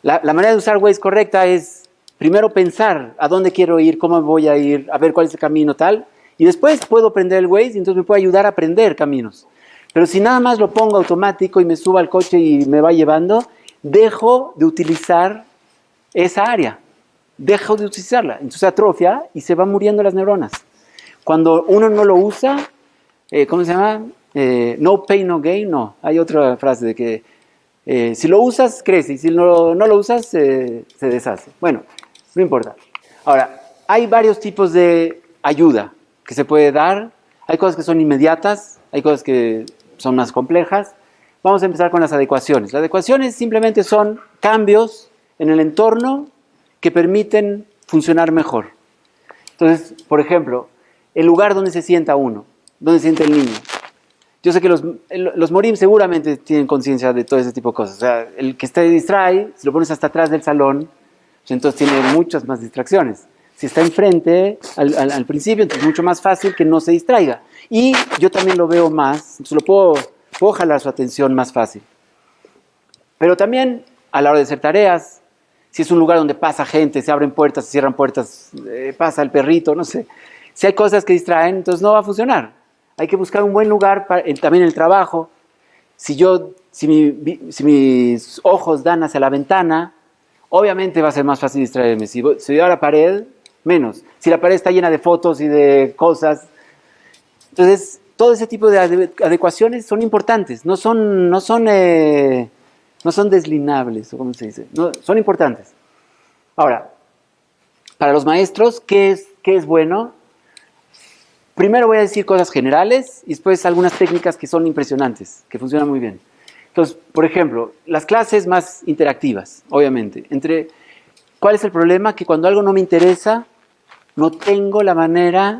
La manera de usar Waze correcta es primero pensar a dónde quiero ir, cómo voy a ir, a ver cuál es el camino tal, y después puedo aprender el Waze y entonces me puede ayudar a aprender caminos. Pero si nada más lo pongo automático y me subo al coche y me va llevando, dejo de utilizar esa área, dejo de utilizarla, entonces atrofia y se van muriendo las neuronas. Cuando uno no lo usa, ¿cómo se llama? No pain, no gain, no. Hay otra frase de que si lo usas, crece, y si no lo usas, se deshace. Bueno, no importa. Ahora, hay varios tipos de ayuda que se puede dar. Hay cosas que son inmediatas, hay cosas que son más complejas. vamos a empezar con las adecuaciones. Las adecuaciones simplemente son cambios en el entorno que permiten funcionar mejor. Entonces, por ejemplo, el lugar donde se sienta uno, donde se sienta el niño. Yo sé que los morim seguramente tienen conciencia de todo ese tipo de cosas. O sea, el que se distrae, si lo pones hasta atrás del salón, pues entonces tiene muchas más distracciones. Si está enfrente al principio, entonces es mucho más fácil que no se distraiga. Y yo también lo veo más, entonces puedo jalar su atención más fácil. Pero también a la hora de hacer tareas, si es un lugar donde pasa gente, se abren puertas, se cierran puertas, pasa el perrito, no sé. Si hay cosas que distraen, entonces no va a funcionar. Hay que buscar un buen lugar también en el trabajo. Si mis ojos dan hacia la ventana, obviamente va a ser más fácil distraerme. Si veo a la pared, menos. Si la pared está llena de fotos y de cosas. Entonces, todo ese tipo de adecuaciones son importantes. No son deslinables, o ¿cómo se dice? No, son importantes. Ahora, para los maestros, ¿qué es bueno? Primero voy a decir cosas generales y después algunas técnicas que son impresionantes, que funcionan muy bien. Entonces, por ejemplo, las clases más interactivas, obviamente. ¿Cuál es el problema? Que cuando algo no me interesa, no tengo la manera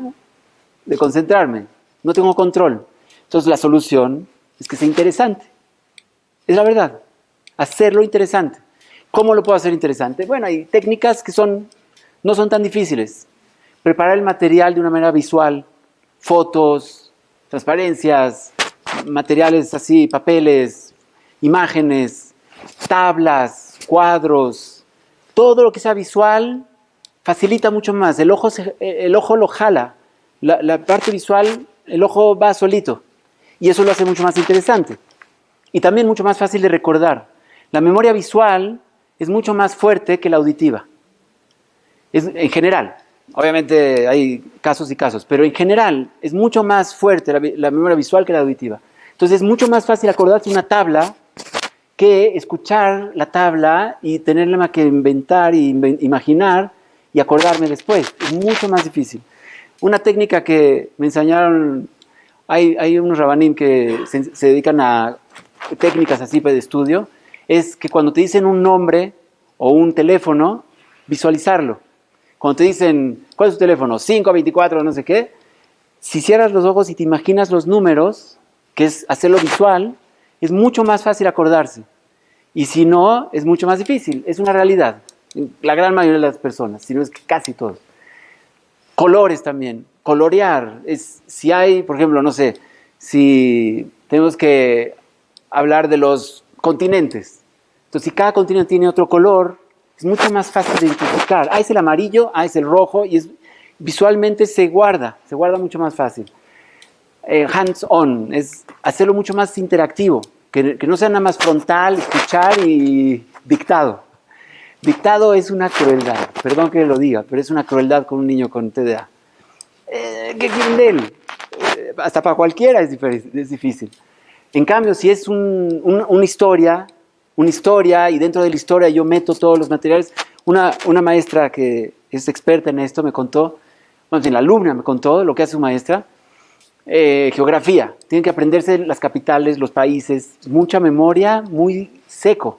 de concentrarme, no tengo control. Entonces, la solución es que sea interesante. Es la verdad, hacerlo interesante. ¿Cómo lo puedo hacer interesante? Bueno, hay técnicas que no son tan difíciles. Preparar el material de una manera visual, fotos, transparencias, materiales así, papeles, imágenes, tablas, cuadros, todo lo que sea visual facilita mucho más. El ojo lo jala, la parte visual, el ojo va solito y eso lo hace mucho más interesante y también mucho más fácil de recordar. La memoria visual es mucho más fuerte que la auditiva, en general. Obviamente hay casos y casos, pero en general es mucho más fuerte la memoria visual que la auditiva. Entonces es mucho más fácil acordarse una tabla que escuchar la tabla y tenerla que inventar y imaginar y acordarme después. Es mucho más difícil. Una técnica que me enseñaron, hay unos rabanim que se dedican a técnicas así de estudio, es que cuando te dicen un nombre o un teléfono, visualizarlo. Cuando te dicen, ¿cuál es tu teléfono? 524, no sé qué. Si cierras los ojos y te imaginas los números, que es hacerlo visual, es mucho más fácil acordarse. Y si no, es mucho más difícil. Es una realidad. La gran mayoría de las personas, si no es que casi todos. Colores también. Colorear. Si hay, por ejemplo, no sé, si tenemos que hablar de los continentes. Entonces, si cada continente tiene otro color, es mucho más fácil de identificar. Es el amarillo, es el rojo, y visualmente se guarda mucho más fácil. Hands-on, es hacerlo mucho más interactivo, que no sea nada más frontal, escuchar y dictado. Dictado es una crueldad, perdón que lo diga, pero es una crueldad con un niño con TDA. ¿Qué quieren de él? Hasta para cualquiera es difícil. En cambio, si es una historia, y dentro de la historia yo meto todos los materiales. Una maestra que es experta en esto me contó, la alumna me contó lo que hace su maestra, geografía. Tienen que aprenderse las capitales, los países, mucha memoria, muy seco.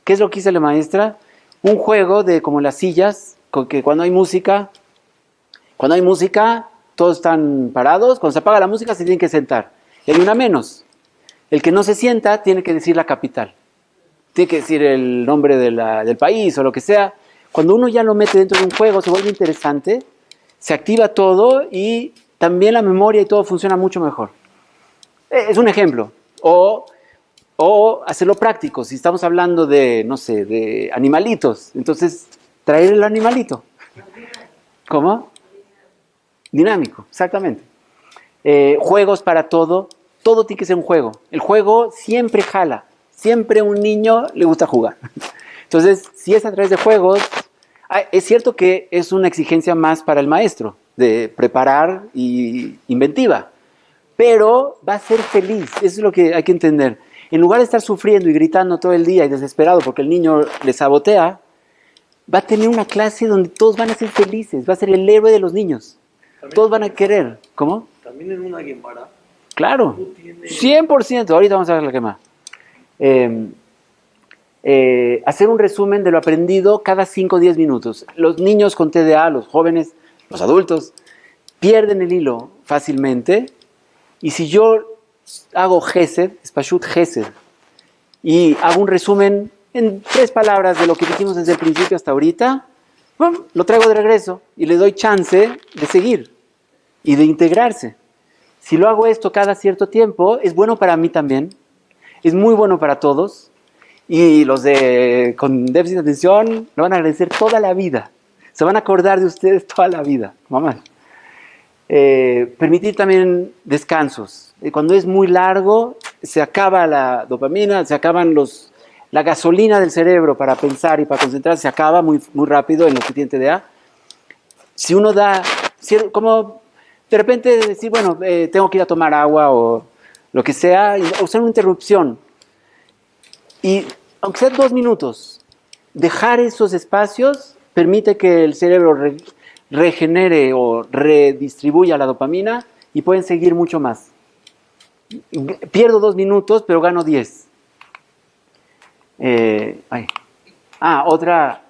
¿Qué es lo que hizo la maestra? Un juego de como las sillas, que cuando hay música, todos están parados, cuando se apaga la música se tienen que sentar. Y hay una menos. El que no se sienta tiene que decir la capital. Tiene que decir el nombre del país o lo que sea. Cuando uno ya lo mete dentro de un juego, se vuelve interesante, se activa todo y también la memoria y todo funciona mucho mejor. Es un ejemplo. O hacerlo práctico. Si estamos hablando de, no sé, de animalitos, entonces traer el animalito. ¿Cómo? Dinámico, exactamente. Juegos para todo. Todo tiene que ser un juego. El juego siempre jala. Siempre a un niño le gusta jugar. Entonces, si es a través de juegos, es cierto que es una exigencia más para el maestro, de preparar y inventiva, pero va a ser feliz. Eso es lo que hay que entender. En lugar de estar sufriendo y gritando todo el día y desesperado porque el niño le sabotea, va a tener una clase donde todos van a ser felices, va a ser el héroe de los niños. Todos van a querer. ¿Cómo? También en una Gemara. Claro, 100%. Ahorita vamos a ver la quema. hacer un resumen de lo aprendido cada 5 o 10 minutos. Los niños con TDA, los jóvenes, los adultos, pierden el hilo fácilmente. Y si yo hago Gesed, es Pashut Gesed, y hago un resumen en 3 palabras de lo que dijimos desde el principio hasta ahorita, bueno, lo traigo de regreso y le doy chance de seguir y de integrarse. Si lo hago esto cada cierto tiempo, es bueno para mí también, es muy bueno para todos, y los con déficit de atención lo van a agradecer toda la vida. Se van a acordar de ustedes toda la vida, mamá. Permitir también descansos. Cuando es muy largo, se acaba la dopamina, se acaban la gasolina del cerebro para pensar y para concentrarse, se acaba muy, muy rápido en los que tienen TDA. Si uno da, como de repente decir, bueno, tengo que ir a tomar agua o lo que sea, usar una interrupción. Y aunque sea 2 minutos, dejar esos espacios permite que el cerebro regenere o redistribuya la dopamina y pueden seguir mucho más. Pierdo 2 minutos, pero gano 10. Otra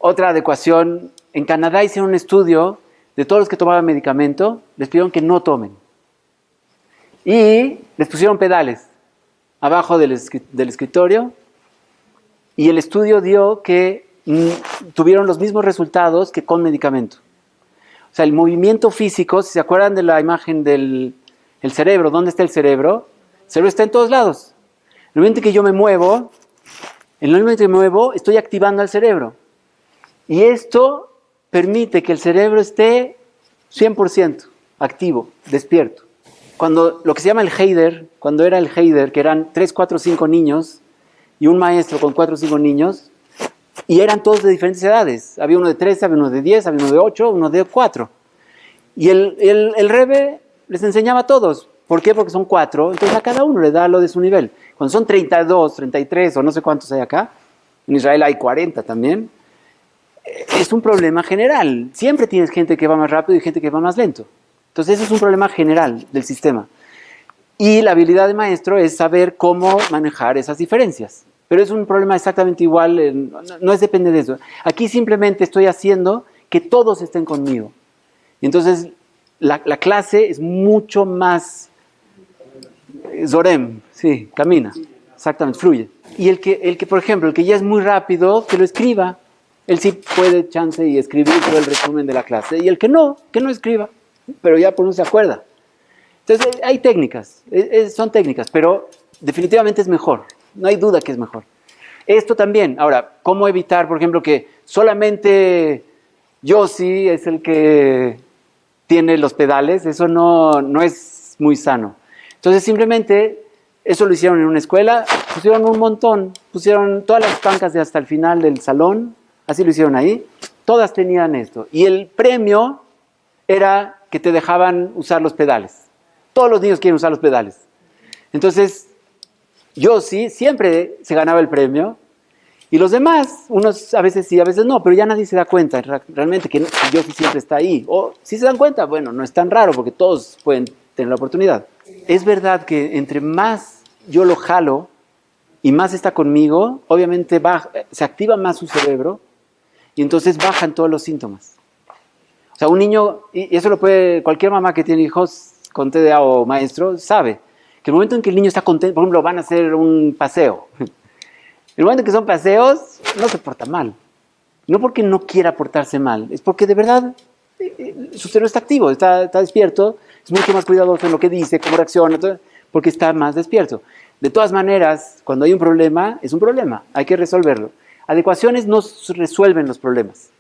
adecuación. En Canadá hicieron un estudio de todos los que tomaban medicamento, les pidieron que no tomen. Y les pusieron pedales abajo del escritorio, y el estudio dio que tuvieron los mismos resultados que con medicamento. O sea, el movimiento físico, si se acuerdan de la imagen del cerebro, ¿dónde está el cerebro? El cerebro está en todos lados. En el momento que yo me muevo, estoy activando al cerebro. Y esto permite que el cerebro esté 100% activo, despierto. Cuando lo que se llama el Heider, cuando era el Heider, que eran 3, 4, 5 niños, y un maestro con 4 o 5 niños, y eran todos de diferentes edades. Había uno de 13, había uno de 10, había uno de 8, uno de 4. Y el Rebbe les enseñaba a todos. ¿Por qué? Porque son 4, entonces a cada uno le da lo de su nivel. Cuando son 32, 33 o no sé cuántos hay acá, en Israel hay 40 también, es un problema general. Siempre tienes gente que va más rápido y gente que va más lento. Entonces ese es un problema general del sistema. Y la habilidad de maestro es saber cómo manejar esas diferencias. Pero es un problema exactamente igual, no es depende de eso. Aquí simplemente estoy haciendo que todos estén conmigo. Y entonces la clase es mucho más Zorem, sí, camina, exactamente, fluye. Y el que, por ejemplo, el que ya es muy rápido, que lo escriba. Él sí puede chance y escribir todo el resumen de la clase. Y el que no escriba, pero ya por uno se acuerda. Entonces hay técnicas, son técnicas, pero definitivamente es mejor. No hay duda que es mejor. Esto también. Ahora, ¿cómo evitar, por ejemplo, que solamente Yossi es el que tiene los pedales? Eso no es muy sano. Entonces, simplemente, eso lo hicieron en una escuela, pusieron un montón, pusieron todas las bancas de hasta el final del salón, así lo hicieron ahí, todas tenían esto. Y el premio era que te dejaban usar los pedales. Todos los niños quieren usar los pedales. Entonces, Yossi siempre se ganaba el premio, y los demás, unos a veces sí, a veces no, pero ya nadie se da cuenta realmente que Yossi siempre está ahí. O si se dan cuenta, bueno, no es tan raro porque todos pueden tener la oportunidad. Es verdad que entre más yo lo jalo y más está conmigo, obviamente se activa más su cerebro y entonces bajan todos los síntomas. O sea, un niño, y eso lo puede, cualquier mamá que tiene hijos con TDA o maestro, sabe que el momento en que el niño está contento, por ejemplo, van a hacer un paseo. El momento en que son paseos, no se porta mal. No porque no quiera portarse mal, es porque de verdad su cerebro está activo, está despierto, es mucho más cuidadoso en lo que dice, cómo reacciona, porque está más despierto. De todas maneras, cuando hay un problema, es un problema, hay que resolverlo. Adecuaciones no resuelven los problemas.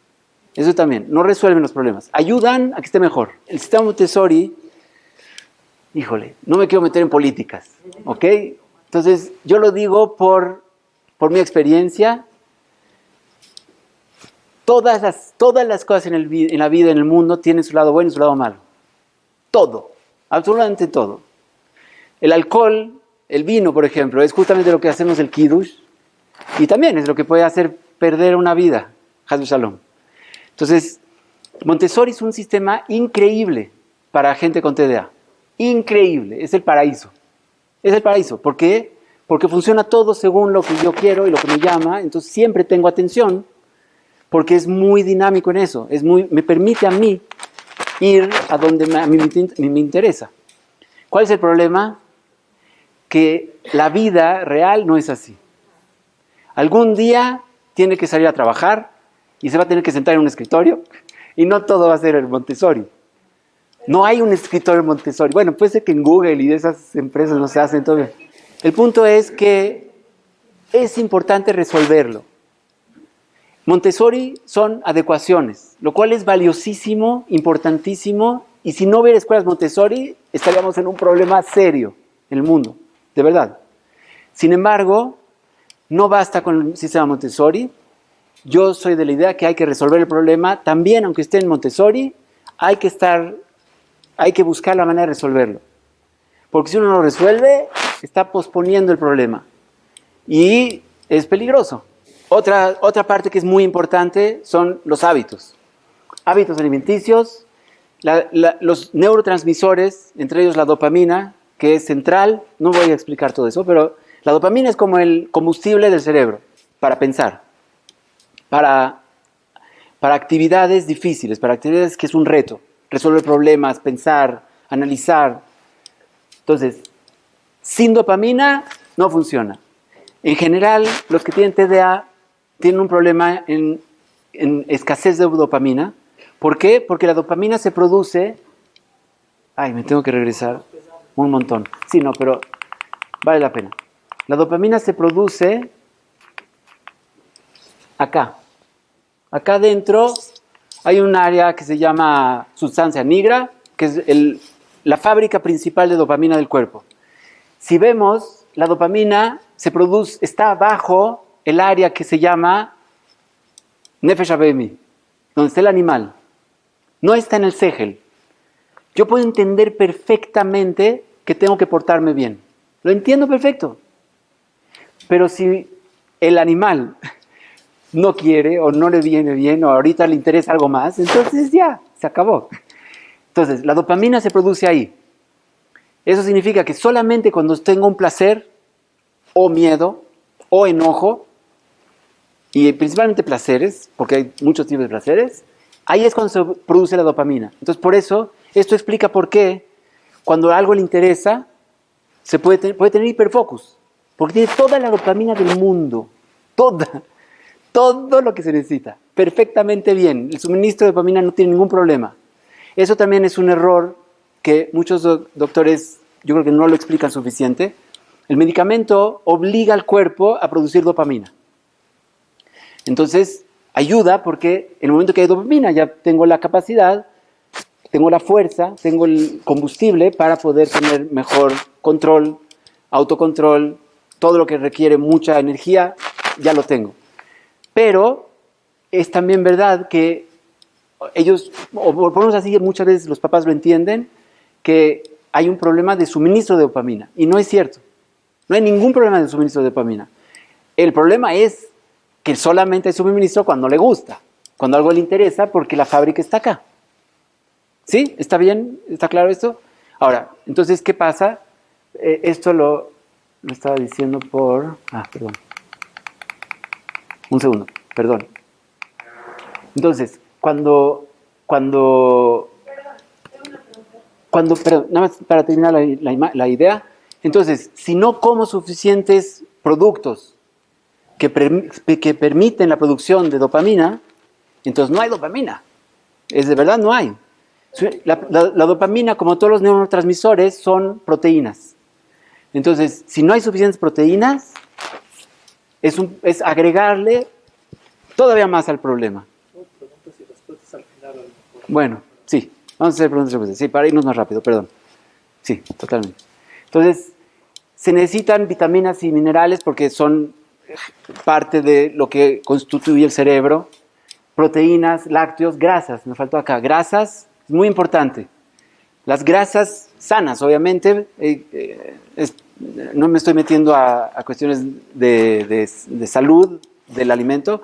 Eso también, no resuelven los problemas. Ayudan a que esté mejor. El sistema Montessori, híjole, no me quiero meter en políticas, ¿ok? Entonces, yo lo digo por mi experiencia. Todas las cosas en la vida, en el mundo, tienen su lado bueno y su lado malo. Todo, absolutamente todo. El alcohol, el vino, por ejemplo, es justamente lo que hacemos el kiddush, y también es lo que puede hacer perder una vida. Haz Shalom. Entonces, Montessori es un sistema increíble para gente con TDA. Increíble, es el paraíso. Es el paraíso. ¿Por qué? porque funciona todo según lo que yo quiero y lo que me llama, entonces siempre tengo atención, porque es muy dinámico en eso, me permite a mí ir a donde a mí me interesa. ¿Cuál es el problema? Que la vida real no es así. Algún día tiene que salir a trabajar y se va a tener que sentar en un escritorio y no todo va a ser el Montessori. No hay un escritorio Montessori. Bueno, puede ser que en Google y de esas empresas no se hacen todo bien. El punto es que es importante resolverlo. Montessori son adecuaciones, lo cual es valiosísimo, importantísimo, y si no hubiera escuelas Montessori, estaríamos en un problema serio en el mundo, de verdad. Sin embargo, no basta con el sistema Montessori. Yo soy de la idea que hay que resolver el problema, también aunque esté en Montessori, hay que buscar la manera de resolverlo. Porque si uno no lo resuelve, está posponiendo el problema. Y es peligroso. Otra parte que es muy importante son los hábitos. Hábitos alimenticios, los neurotransmisores, entre ellos la dopamina, que es central. No voy a explicar todo eso, pero la dopamina es como el combustible del cerebro para pensar, para actividades difíciles, para actividades que es un reto. Resolver problemas, pensar, analizar. Entonces, sin dopamina no funciona. En general, los que tienen TDA tienen un problema en escasez de dopamina. ¿Por qué? Porque la dopamina se produce... Ay, me tengo que regresar un montón. Sí, no, pero vale la pena. La dopamina se produce acá. Acá adentro hay un área que se llama sustancia nigra, que es la fábrica principal de dopamina del cuerpo. Si vemos, la dopamina está bajo el área que se llama Nefesh Abemi, donde está el animal. No está en el Sehel. Yo puedo entender perfectamente que tengo que portarme bien. Lo entiendo perfecto. Pero si el animal no quiere o no le viene bien o ahorita le interesa algo más, entonces ya, se acabó. Entonces, la dopamina se produce ahí. Eso significa que solamente cuando tengo un placer o miedo o enojo, y principalmente placeres, porque hay muchos tipos de placeres, ahí es cuando se produce la dopamina. Entonces, por eso, esto explica por qué cuando algo le interesa, se puede tener hiperfocus, porque tiene toda la dopamina del mundo, todo lo que se necesita, perfectamente bien. El suministro de dopamina no tiene ningún problema. Eso también es un error que muchos doctores, yo creo que no lo explican suficiente. El medicamento obliga al cuerpo a producir dopamina. Entonces, ayuda porque en el momento que hay dopamina ya tengo la capacidad, tengo la fuerza, tengo el combustible para poder tener mejor control, autocontrol, todo lo que requiere mucha energía, ya lo tengo. Pero es también verdad que ellos, o por lo menos así muchas veces los papás lo entienden, que hay un problema de suministro de dopamina. Y no es cierto. No hay ningún problema de suministro de dopamina. El problema es que solamente hay suministro cuando le gusta, cuando algo le interesa, porque la fábrica está acá. ¿Sí? ¿Está bien? ¿Está claro esto? Ahora, entonces, ¿qué pasa? Esto lo estaba diciendo por... perdón. Un segundo, perdón. Entonces, perdón, nada más para terminar la idea. Entonces, si no como suficientes productos que permiten la producción de dopamina, entonces no hay dopamina. Es de verdad, no hay. La dopamina, como todos los neurotransmisores, son proteínas. Entonces, si no hay suficientes proteínas, es agregarle todavía más al problema. Preguntas y respuestas al final. A lo mejor. Bueno, sí. Vamos a hacer preguntas y respuestas. Sí, para irnos más rápido, perdón. Sí, totalmente. Entonces, se necesitan vitaminas y minerales porque son parte de lo que constituye el cerebro. Proteínas, lácteos, grasas. Me faltó acá. Grasas, es muy importante. Las grasas sanas, obviamente. No me estoy metiendo a cuestiones de salud del alimento.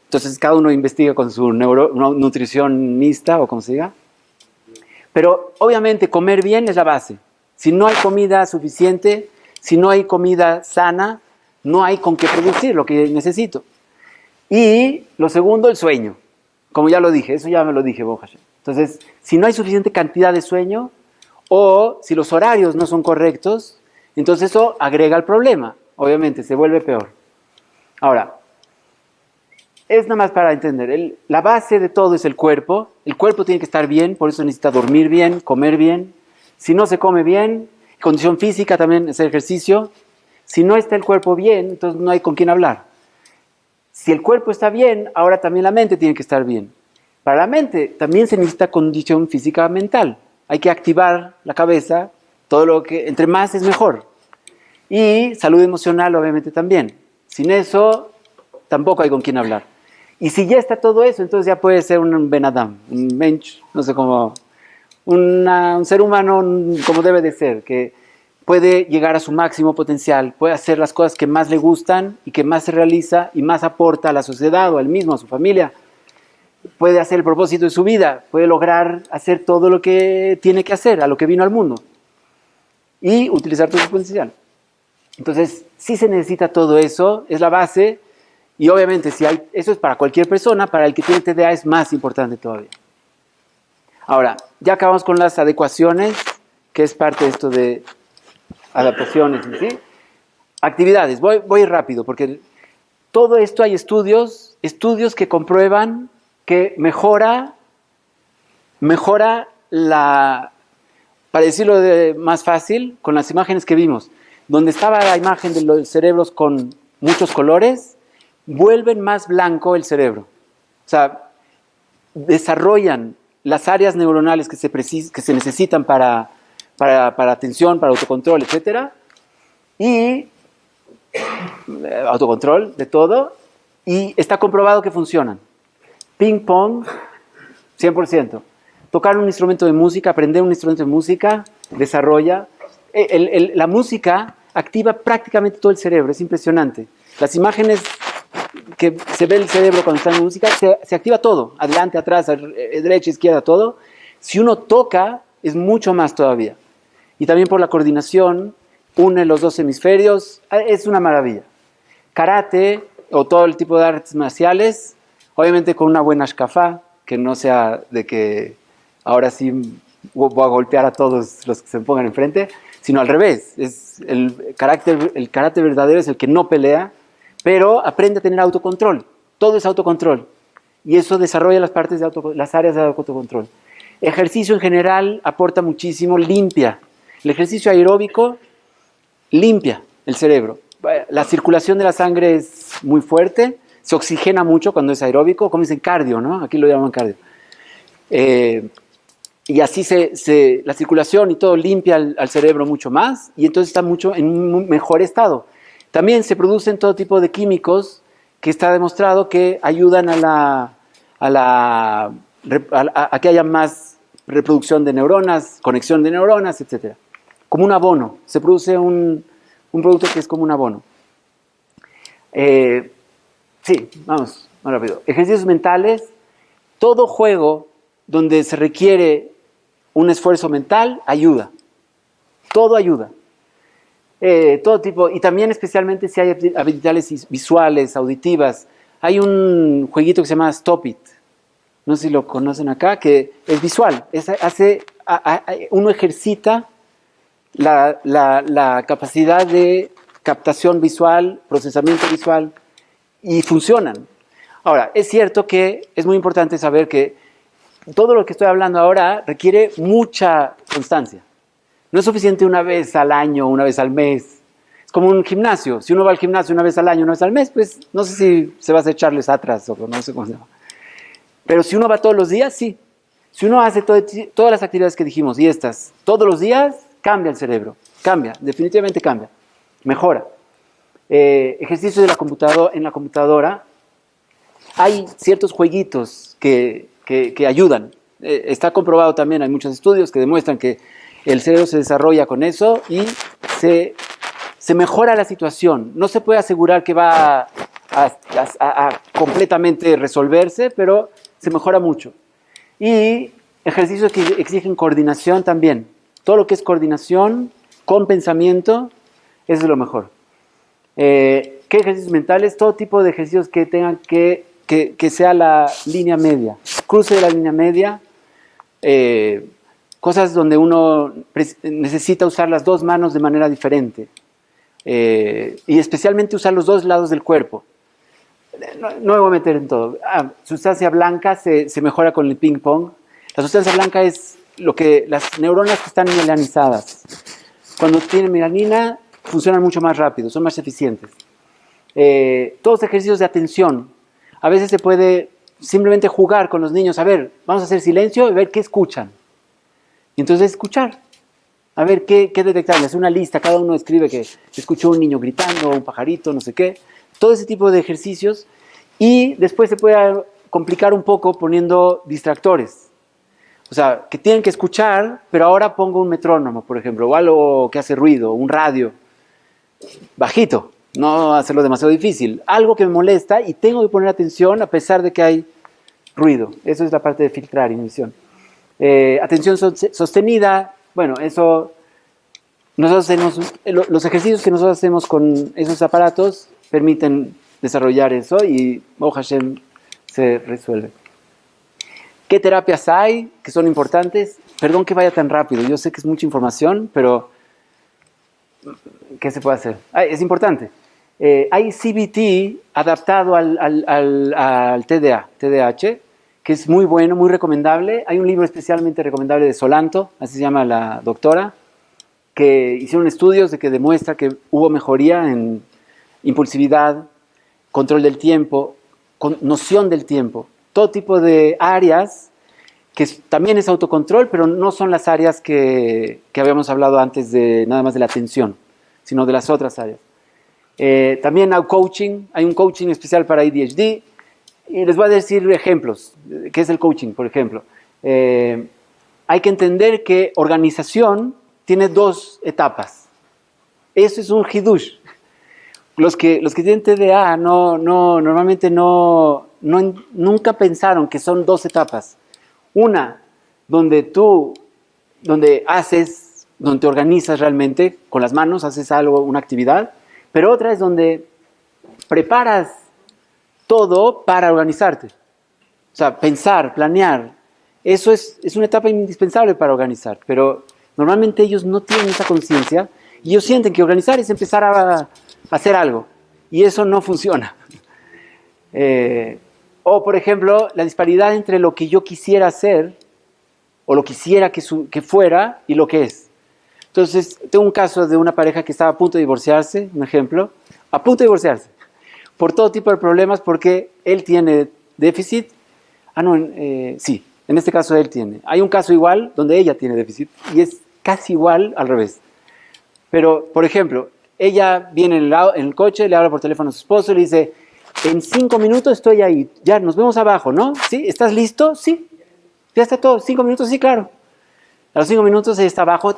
Entonces, cada uno investiga con su nutricionista o como se diga. Pero, obviamente, comer bien es la base. Si no hay comida suficiente, Si no hay comida sana, no hay con qué producir lo que necesito. Y lo segundo, el sueño. Como ya lo dije, eso ya me lo dije, Baruch Hashem. Entonces, si no hay suficiente cantidad de sueño, o si los horarios no son correctos, entonces eso agrega el problema. Obviamente, se vuelve peor. Ahora, es nada más para entender. La base de todo es el cuerpo. El cuerpo tiene que estar bien, por eso necesita dormir bien, comer bien. Si no se come bien, condición física también es ejercicio. Si no está el cuerpo bien, entonces no hay con quién hablar. Si el cuerpo está bien, ahora también la mente tiene que estar bien. Para la mente también se necesita condición física mental. Hay que activar la cabeza, todo lo que, entre más es mejor. Y salud emocional obviamente también. Sin eso, tampoco hay con quién hablar. Y si ya está todo eso, entonces ya puede ser un Ben Adam, un mensch, no sé cómo, un ser humano como debe de ser, que puede llegar a su máximo potencial, puede hacer las cosas que más le gustan y que más se realiza y más aporta a la sociedad o a él mismo, a su familia. Puede hacer el propósito de su vida, puede lograr hacer todo lo que tiene que hacer, a lo que vino al mundo y utilizar todo su potencial. Entonces, sí se necesita todo eso, es la base, y obviamente si hay, eso es para cualquier persona, para el que tiene TDA es más importante todavía. Ahora, ya acabamos con las adecuaciones, que es parte de esto de adaptaciones, ¿sí? Actividades, voy rápido, porque todo esto hay estudios que comprueban que mejora la, para decirlo más fácil, con las imágenes que vimos, donde estaba la imagen de los cerebros con muchos colores, vuelven más blanco el cerebro. O sea, desarrollan las áreas neuronales que se necesitan para atención, para autocontrol, etc. Y autocontrol de todo, y está comprobado que funcionan. Ping pong, 100%. Tocar un instrumento de música, aprender un instrumento de música, desarrolla. La música activa prácticamente todo el cerebro, es impresionante. Las imágenes que se ve el cerebro cuando está en música, se activa todo, adelante, atrás, derecha, izquierda, todo. Si uno toca, es mucho más todavía. Y también por la coordinación, une los dos hemisferios, es una maravilla. Karate, o todo el tipo de artes marciales, obviamente con una buena shkafá, que no sea de que ahora sí voy a golpear a todos los que se me pongan enfrente, sino al revés. El karate verdadero es el que no pelea, pero aprende a tener autocontrol. Todo es autocontrol. Y eso desarrolla las áreas de autocontrol. Ejercicio en general aporta muchísimo, limpia. El ejercicio aeróbico limpia el cerebro. La circulación de la sangre es muy fuerte, se oxigena mucho cuando es aeróbico, como dicen cardio, ¿no? Aquí lo llaman cardio. Y así la circulación y todo limpia al cerebro mucho más, y entonces está mucho en un mejor estado. También se producen todo tipo de químicos que está demostrado que ayudan a que haya más reproducción de neuronas, conexión de neuronas, etc. Como un abono. Se produce un producto que es como un abono. Sí, vamos más rápido. Ejercicios mentales. Todo juego donde se requiere un esfuerzo mental ayuda. Todo ayuda. Todo tipo, y también especialmente si hay habilidades visuales, auditivas. Hay un jueguito que se llama Stop It, no sé si lo conocen acá, que es visual, uno ejercita la capacidad de captación visual, procesamiento visual, y funcionan. Ahora, es cierto que es muy importante saber que todo lo que estoy hablando ahora requiere mucha constancia. No es suficiente una vez al año, una vez al mes. Es como un gimnasio. Si uno va al gimnasio una vez al año, una vez al mes, pues no sé si se va a hacer charles atrás o no sé cómo se llama. Pero si uno va todos los días, sí. Si uno hace todas las actividades que dijimos y estas todos los días, cambia el cerebro. Cambia, definitivamente cambia. Mejora. Ejercicios en la computadora. Hay ciertos jueguitos que ayudan. Está comprobado también, hay muchos estudios que demuestran que el cerebro se desarrolla con eso y se mejora la situación. No se puede asegurar que va a completamente resolverse, pero se mejora mucho. Y ejercicios que exigen coordinación también. Todo lo que es coordinación con pensamiento Eso es lo mejor. ¿Qué ejercicios mentales? Todo tipo de ejercicios que tengan que sea la línea media. Cruce de la línea media. Cosas donde uno necesita usar las dos manos de manera diferente. Y especialmente usar los dos lados del cuerpo. No me voy a meter en todo. Sustancia blanca se mejora con el ping pong. La sustancia blanca es las neuronas que están mielanizadas. Cuando tienen melanina, funcionan mucho más rápido, son más eficientes. Todos ejercicios de atención. A veces se puede simplemente jugar con los niños. A ver, vamos a hacer silencio y ver qué escuchan. Y entonces escuchar. A ver qué detectar. Hacer una lista. Cada uno escribe que escuchó un niño gritando, un pajarito, no sé qué. Todo ese tipo de ejercicios. Y después se puede complicar un poco poniendo distractores. O sea, que tienen que escuchar, pero ahora pongo un metrónomo, por ejemplo, o algo que hace ruido, un radio. Bajito. No hacerlo demasiado difícil. Algo que me molesta y tengo que poner atención a pesar de que hay ruido. Eso es la parte de filtrar, inhibición. Atención sostenida. Bueno, eso... los ejercicios que nosotros hacemos con esos aparatos permiten desarrollar eso y Baruch Hashem se resuelve. ¿Qué terapias hay que son importantes? Perdón que vaya tan rápido. Yo sé que es mucha información, pero ¿qué se puede hacer? Es importante. Hay CBT adaptado al TDAH, que es muy bueno, muy recomendable. Hay un libro especialmente recomendable de Solanto, así se llama la doctora, que hicieron estudios de que demuestra que hubo mejoría en impulsividad, control del tiempo, noción del tiempo, todo tipo de áreas que también es autocontrol, pero no son las áreas que habíamos hablado antes de nada más de la atención, sino de las otras áreas. También hay un coaching especial para ADHD, y les voy a decir ejemplos. ¿Qué es el coaching, por ejemplo? Hay que entender que organización tiene dos etapas. Eso es un hidush. Los que tienen TDA normalmente nunca pensaron que son dos etapas. Una, donde te organizas realmente con las manos, haces algo, una actividad, pero otra es donde preparas todo para organizarte. O sea, pensar, planear, eso es una etapa indispensable para organizar, pero normalmente ellos no tienen esa conciencia y ellos sienten que organizar es empezar a hacer algo, y eso no funciona. O, por ejemplo, la disparidad entre lo que yo quisiera hacer, o lo quisiera que fuera, y lo que es. Entonces, tengo un caso de una pareja que estaba a punto de divorciarse, un ejemplo, a punto de divorciarse, por todo tipo de problemas, porque él tiene déficit. Sí, en este caso él tiene. Hay un caso igual donde ella tiene déficit, y es casi igual al revés. Pero, por ejemplo, ella viene en el coche, le habla por teléfono a su esposo y le dice: en 5 minutos estoy ahí, ya nos vemos abajo, ¿no? ¿Sí? ¿Estás listo? Sí. Ya está todo. 5 minutos, sí, claro. A los 5 minutos ella está abajo,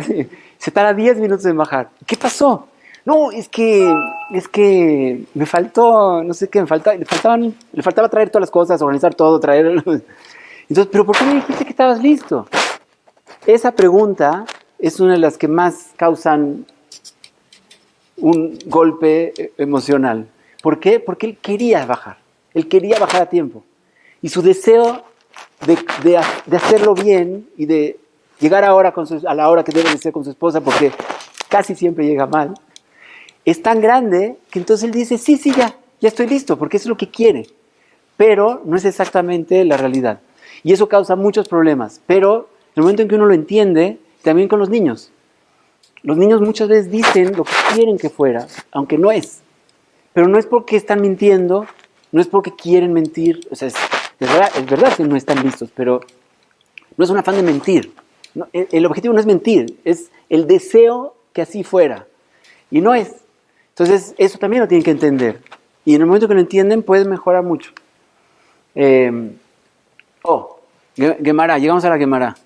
sí. Se tarda 10 minutos en bajar. ¿Qué pasó? No, es que me faltó, no sé qué, le faltaba traer todas las cosas, organizar todo, traer. Entonces, ¿pero por qué me dijiste que estabas listo? Esa pregunta es una de las que más causan un golpe emocional. ¿Por qué? Porque él quería bajar a tiempo. Y su deseo de hacerlo bien y de llegar ahora a la hora que debe de ser con su esposa, porque casi siempre llega mal, es tan grande que entonces él dice: sí, ya estoy listo, porque eso es lo que quiere. Pero no es exactamente la realidad. Y eso causa muchos problemas. Pero en el momento en que uno lo entiende, también con los niños. Los niños muchas veces dicen lo que quieren que fuera, aunque no es. Pero no es porque están mintiendo, no es porque quieren mentir. O sea, es verdad que no están listos, pero no es un afán de mentir. No, el objetivo no es mentir, es el deseo que así fuera. Y no es. Entonces, eso también lo tienen que entender. Y en el momento que lo entienden, pueden mejorar mucho. Gemara, llegamos a la Gemara.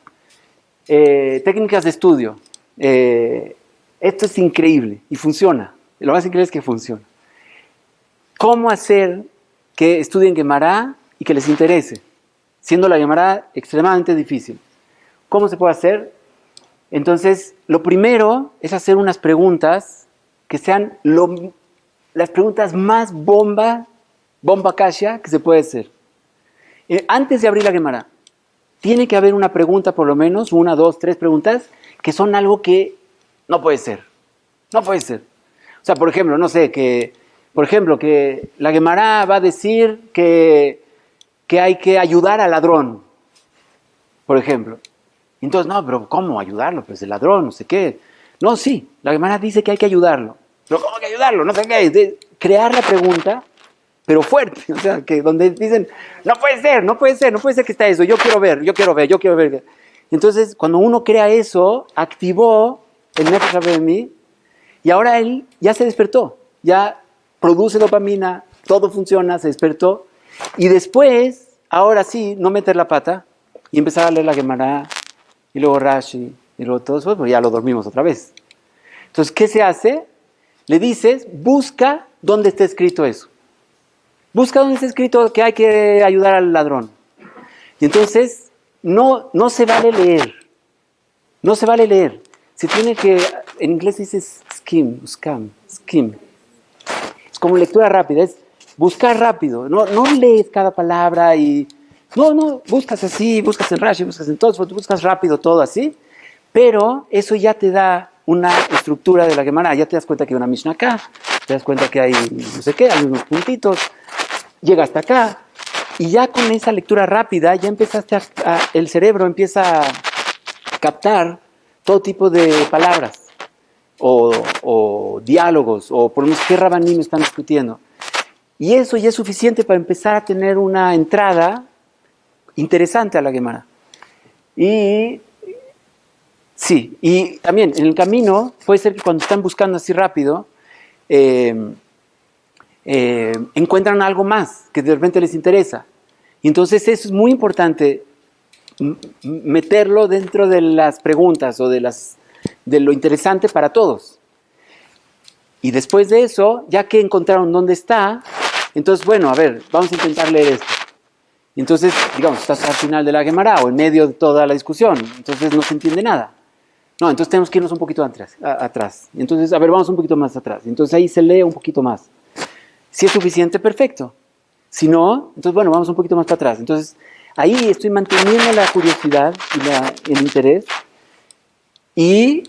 Técnicas de estudio. Esto es increíble y funciona. Lo más increíble es que funciona. ¿Cómo hacer que estudien Gemara y que les interese? Siendo la Gemara extremadamente difícil. ¿Cómo se puede hacer? Entonces, lo primero es hacer unas preguntas que sean las preguntas más bomba kasha que se puede hacer. Antes de abrir la Gemara, tiene que haber una pregunta, por lo menos, 1, 2, 3 preguntas, que son algo que no puede ser. No puede ser. O sea, por ejemplo, no sé, que la Gemara va a decir que hay que ayudar al ladrón, por ejemplo. Entonces, no, pero ¿cómo ayudarlo? Pues el ladrón, no sé qué. No, sí, la Gemara dice que hay que ayudarlo. Pero ¿cómo que ayudarlo? No sé qué. De crear la pregunta, pero fuerte. O sea, que donde dicen, no puede ser que está eso. Yo quiero ver. Entonces, cuando uno crea eso, activó el Nefesh HaBehemí y ahora él ya se despertó. Ya produce dopamina, todo funciona, se despertó. Y después, ahora sí, no meter la pata y empezar a leer la Gemara y luego Rashi y luego todo eso, pues ya lo dormimos otra vez. Entonces, ¿qué se hace? Le dices, busca dónde está escrito eso. Busca dónde está escrito que hay que ayudar al ladrón. Y entonces, no se vale leer. No se vale leer. Se tiene que, en inglés dice skim. Es como lectura rápida, es buscar rápido. No lees cada palabra y... No, buscas así, buscas en Rashi, buscas en todos, buscas rápido todo así, pero eso ya te da una estructura de la Gemara, ya te das cuenta que hay una Mishnah acá, te das cuenta que hay no sé qué, hay unos puntitos, llega hasta acá, y ya con esa lectura rápida ya empezaste el cerebro empieza a captar todo tipo de palabras, o diálogos, o por lo menos qué rabanim están discutiendo. Y eso ya es suficiente para empezar a tener una entrada interesante a la Gemara. Y sí, y también en el camino puede ser que cuando están buscando así rápido encuentran algo más que de repente les interesa. Y entonces eso es muy importante, meterlo dentro de las preguntas o de lo interesante para todos. Y después de eso, ya que encontraron dónde está, entonces, bueno, a ver, vamos a intentar leer esto. Entonces, digamos, estás al final de la Gemara o en medio de toda la discusión, entonces no se entiende nada. No, entonces tenemos que irnos un poquito atrás. Entonces, a ver, vamos un poquito más atrás. Entonces ahí se lee un poquito más. Si es suficiente, perfecto. Si no, entonces, bueno, vamos un poquito más para atrás. Entonces, ahí estoy manteniendo la curiosidad y el interés. Y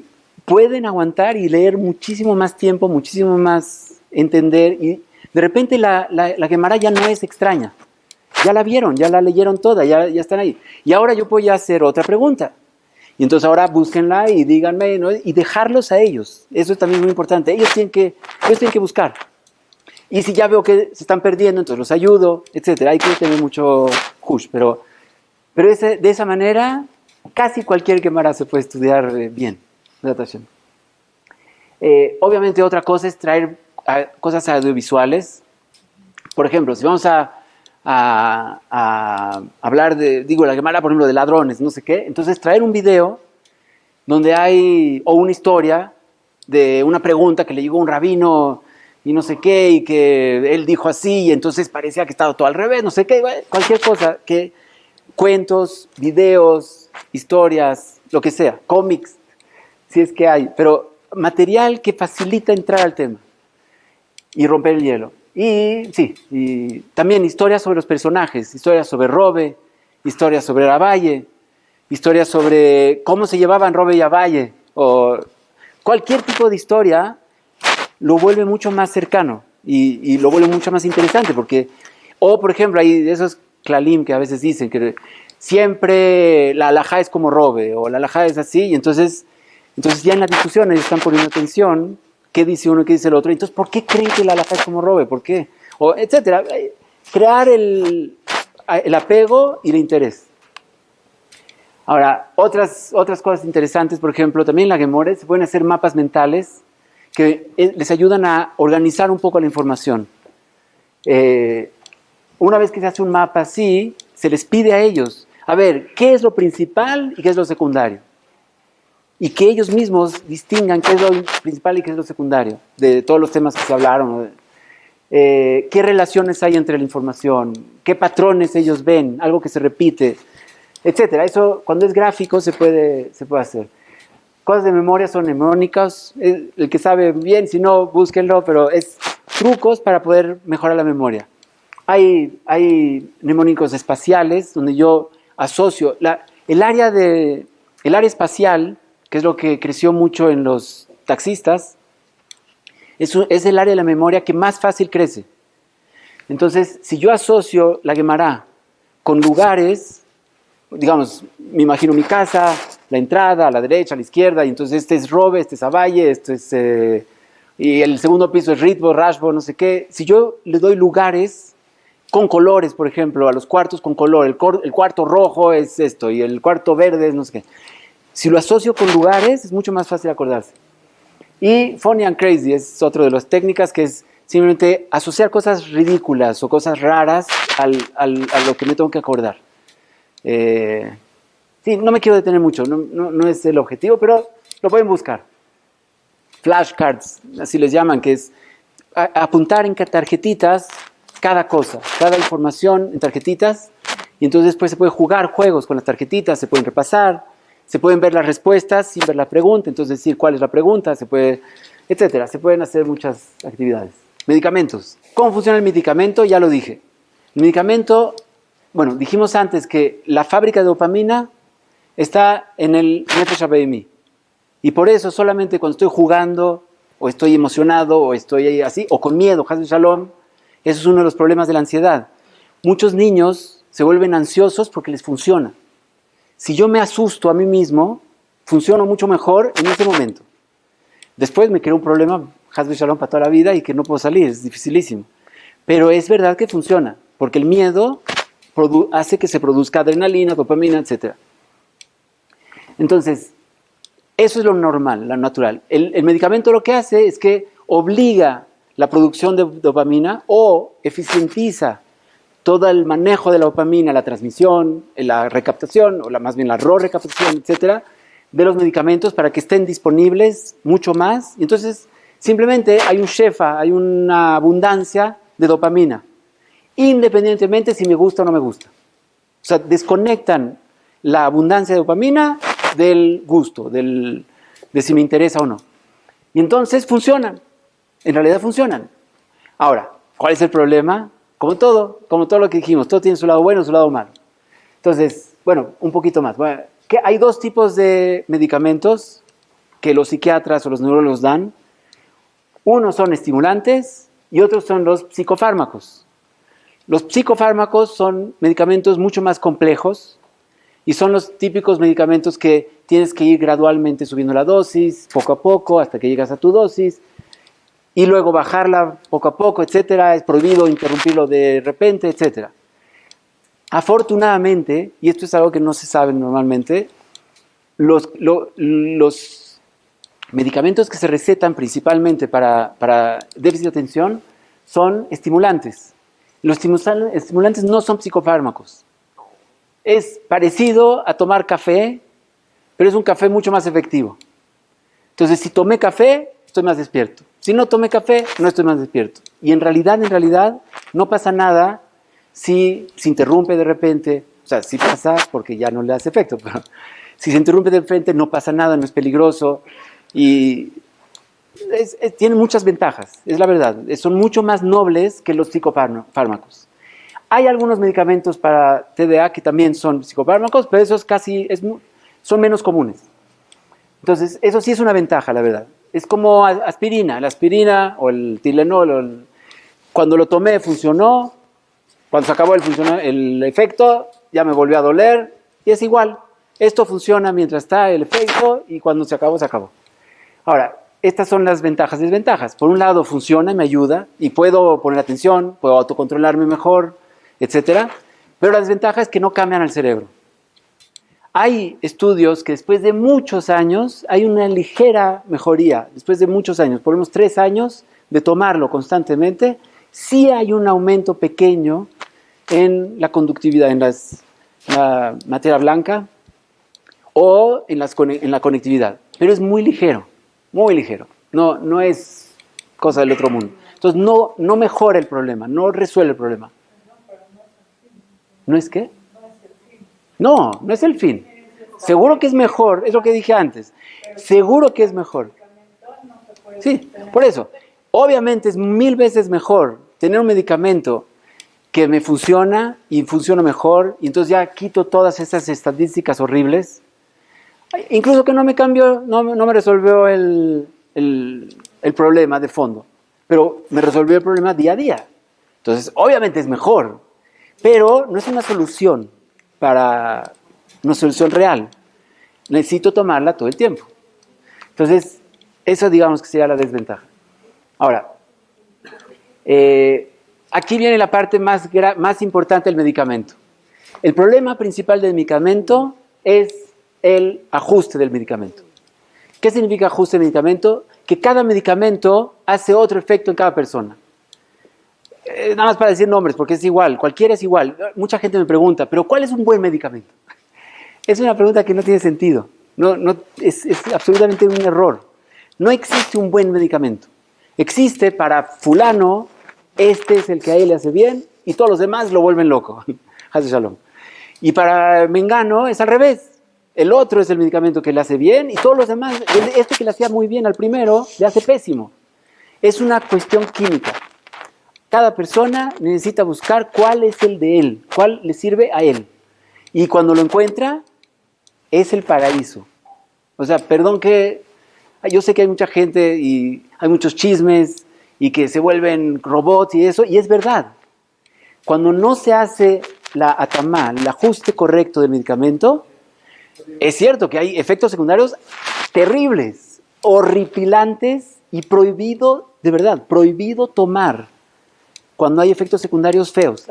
pueden aguantar y leer muchísimo más tiempo, muchísimo más entender. Y de repente la Gemara ya no es extraña. Ya la vieron, ya la leyeron toda, ya están ahí. Y ahora yo voy a hacer otra pregunta. Y entonces ahora búsquenla y díganme, ¿no? Y dejarlos a ellos. Eso es también muy importante. Ellos tienen que buscar. Y si ya veo que se están perdiendo, entonces los ayudo, etc. Hay que tener mucho hush. Pero de esa manera, casi cualquier Gemara se puede estudiar bien. Obviamente otra cosa es traer cosas audiovisuales. Por ejemplo, si vamos a hablar la Gemara, por ejemplo, de ladrones, no sé qué. Entonces, traer un video donde hay, o una historia de una pregunta que le llegó a un rabino y no sé qué, y que él dijo así, y entonces parecía que estaba todo al revés, no sé qué, cualquier cosa, cuentos, videos, historias, lo que sea, cómics, si es que hay, pero material que facilita entrar al tema y romper el hielo. Y sí, y también historias sobre los personajes, historias sobre Robe, historias sobre Abaye, historias sobre cómo se llevaban Robe y Abaye, o cualquier tipo de historia lo vuelve mucho más cercano y lo vuelve mucho más interesante, porque, o por ejemplo, hay esos klalim que a veces dicen que siempre la halajá es como Robe, o la halajá es así, y entonces ya en la discusión ellos están poniendo atención. ¿Qué dice uno y qué dice el otro? Entonces, ¿por qué creen que la halajá es como Robe? ¿Por qué? O etcétera. Crear el apego y el interés. Ahora, otras cosas interesantes, por ejemplo, también en la Gemore se pueden hacer mapas mentales que les ayudan a organizar un poco la información. Una vez que se hace un mapa así, se les pide a ellos, a ver, ¿qué es lo principal y qué es lo secundario? Y que ellos mismos distingan qué es lo principal y qué es lo secundario, de todos los temas que se hablaron. Qué relaciones hay entre la información, qué patrones ellos ven, algo que se repite, etc. Eso, cuando es gráfico, se puede hacer. cosas de memoria son mnemónicas. El que sabe bien, si no, búsquenlo, pero es trucos para poder mejorar la memoria. Hay mnemónicos espaciales donde yo asocio el área espacial, que es lo que creció mucho en los taxistas, es el área de la memoria que más fácil crece. Entonces, si yo asocio la Guemará con lugares, digamos, me imagino mi casa, la entrada, a la derecha, a la izquierda, y entonces este es Robe, este es Avalle, esto es... y el segundo piso es Ritbo, Rashbo, no sé qué. Si yo le doy lugares con colores, por ejemplo, a los cuartos con color, el cuarto rojo es esto, y el cuarto verde es no sé qué. Si lo asocio con lugares, es mucho más fácil acordarse. Y Funny and Crazy es otro de las técnicas, que es simplemente asociar cosas ridículas o cosas raras a lo que me tengo que acordar. Sí, no me quiero detener mucho, no es el objetivo, pero lo pueden buscar. Flashcards, así les llaman, que es apuntar en tarjetitas cada cosa, cada información en tarjetitas, y entonces después se puede jugar juegos con las tarjetitas, se pueden repasar, se pueden ver las respuestas sin ver la pregunta, entonces decir cuál es la pregunta, etcétera. Se pueden hacer muchas actividades. Medicamentos. ¿Cómo funciona el medicamento? Ya lo dije. El medicamento, bueno, dijimos antes que la fábrica de dopamina está en el Nefesh HaBehemí. Y por eso solamente cuando estoy jugando, o estoy emocionado, o estoy así, o con miedo, Haz Shalom, eso es uno de los problemas de la ansiedad. Muchos niños se vuelven ansiosos porque les funciona. Si yo me asusto a mí mismo, funciono mucho mejor en ese momento. Después me creo un problema, Haz Shalom, para toda la vida y que no puedo salir, es dificilísimo. Pero es verdad que funciona, porque el miedo hace que se produzca adrenalina, dopamina, etc. Entonces, eso es lo normal, lo natural. El medicamento lo que hace es que obliga la producción de dopamina o eficientiza todo el manejo de la dopamina, la transmisión, la recaptación, o más bien la recaptación, etcétera, de los medicamentos para que estén disponibles mucho más. Y entonces, simplemente hay un shefa, hay una abundancia de dopamina, independientemente si me gusta o no me gusta. O sea, desconectan la abundancia de dopamina del gusto, de si me interesa o no. Y entonces funcionan, en realidad funcionan. Ahora, ¿cuál es el problema? Como todo lo que dijimos, todo tiene su lado bueno y su lado malo. Entonces, bueno, un poquito más. Bueno, hay dos tipos de medicamentos que los psiquiatras o los neurólogos dan. Unos son estimulantes y otros son los psicofármacos. Los psicofármacos son medicamentos mucho más complejos y son los típicos medicamentos que tienes que ir gradualmente subiendo la dosis, poco a poco, hasta que llegas a tu dosis, y luego bajarla poco a poco, etcétera. Es prohibido interrumpirlo de repente, etcétera. Afortunadamente, y esto es algo que no se sabe normalmente, los medicamentos que se recetan principalmente para déficit de atención son estimulantes. Los estimulantes no son psicofármacos. Es parecido a tomar café, pero es un café mucho más efectivo. Entonces, si tomé café, estoy más despierto. Si no tomé café, no estoy más despierto. Y en realidad, no pasa nada si se interrumpe de repente. O sea, sí pasa porque ya no le hace efecto, pero si se interrumpe de repente, no pasa nada, no es peligroso. Y tiene muchas ventajas, es la verdad. Son mucho más nobles que los psicofármacos. Hay algunos medicamentos para TDA que también son psicofármacos, pero esos son menos comunes. Entonces, eso sí es una ventaja, la verdad. Es como aspirina. La aspirina o el Tylenol, cuando lo tomé funcionó, cuando se acabó el efecto, ya me volvió a doler, y es igual. Esto funciona mientras está el efecto y cuando se acabó, se acabó. Ahora, estas son las ventajas y desventajas. Por un lado, funciona y me ayuda, y puedo poner atención, puedo autocontrolarme mejor, etc. Pero la desventaja es que no cambian al cerebro. Hay estudios que después de muchos años hay una ligera mejoría, después de muchos años, por unos 3 años de tomarlo constantemente, sí hay un aumento pequeño en la conductividad, en la materia blanca o en la conectividad, pero es muy ligero, no es cosa del otro mundo. Entonces no mejora el problema, no resuelve el problema. ¿No es qué? No es el fin. Seguro que es mejor, es lo que dije antes. Seguro que es mejor. Sí, por eso. Obviamente es 1000 veces mejor tener un medicamento que me funciona y funciona mejor, y entonces ya quito todas esas estadísticas horribles. Incluso que no me cambió, no me resolvió el problema de fondo, pero me resolvió el problema día a día. Entonces, obviamente es mejor, pero no es una solución una solución real. Necesito tomarla todo el tiempo. Entonces, eso digamos que sería la desventaja. Ahora, aquí viene la parte más importante del medicamento. El problema principal del medicamento es el ajuste del medicamento. ¿Qué significa ajuste del medicamento? Que cada medicamento hace otro efecto en cada persona. Nada más para decir nombres, porque es igual, cualquiera es igual. Mucha gente me pregunta, ¿pero cuál es un buen medicamento? Es una pregunta que no tiene sentido. Es absolutamente un error. No existe un buen medicamento. Existe para fulano, este es el que a él le hace bien, y todos los demás lo vuelven loco. Haz shalom. Y para Mengano es al revés. El otro es el medicamento que le hace bien, y todos los demás, este que le hacía muy bien al primero, le hace pésimo. Es una cuestión química. Cada persona necesita buscar cuál es el de él, cuál le sirve a él. Y cuando lo encuentra, es el paraíso. O sea, perdón que... Yo sé que hay mucha gente y hay muchos chismes y que se vuelven robots y eso, y es verdad. Cuando no se hace la atamá, el ajuste correcto del medicamento, es cierto que hay efectos secundarios terribles, horripilantes y prohibido, de verdad, prohibido tomar cuando hay efectos secundarios feos.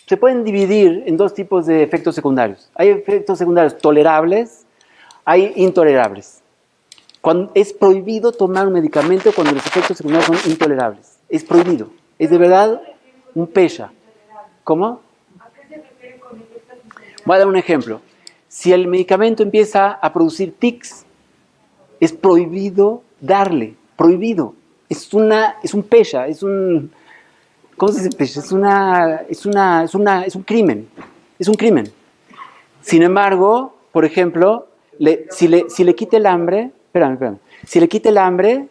Se pueden dividir en dos tipos de efectos secundarios. Hay efectos secundarios tolerables, hay intolerables. Es prohibido tomar un medicamento cuando los efectos secundarios son intolerables. Es prohibido. Es de verdad un pesha. ¿Cómo? ¿A qué se refiere con efectos secundarios? Voy a dar un ejemplo. Si el medicamento empieza a producir tics, es prohibido darle. Prohibido. Es un pesha, ¿cómo se dice pesha? Es un crimen. Es un crimen. Sin embargo, por ejemplo, si le quita el hambre, espérame. Si le quita el hambre,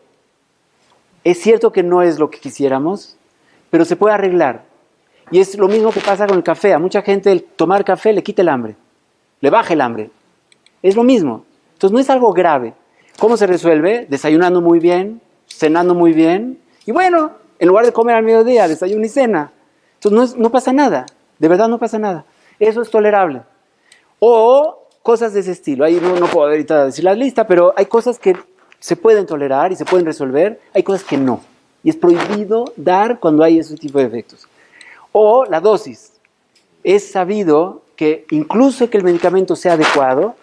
es cierto que no es lo que quisiéramos, pero se puede arreglar. Y es lo mismo que pasa con el café. A mucha gente el tomar café le quita el hambre, le baja el hambre. Es lo mismo. Entonces no es algo grave. ¿Cómo se resuelve? Desayunando muy bien, cenando muy bien. Y bueno, en lugar de comer al mediodía, desayuno y cena. Entonces no pasa nada. De verdad no pasa nada. Eso es tolerable. O cosas de ese estilo. Ahí no puedo ahorita decir la lista, pero hay cosas que se pueden tolerar y se pueden resolver. Hay cosas que no. Y es prohibido dar cuando hay ese tipo de efectos. O la dosis. Es sabido que incluso que el medicamento sea adecuado,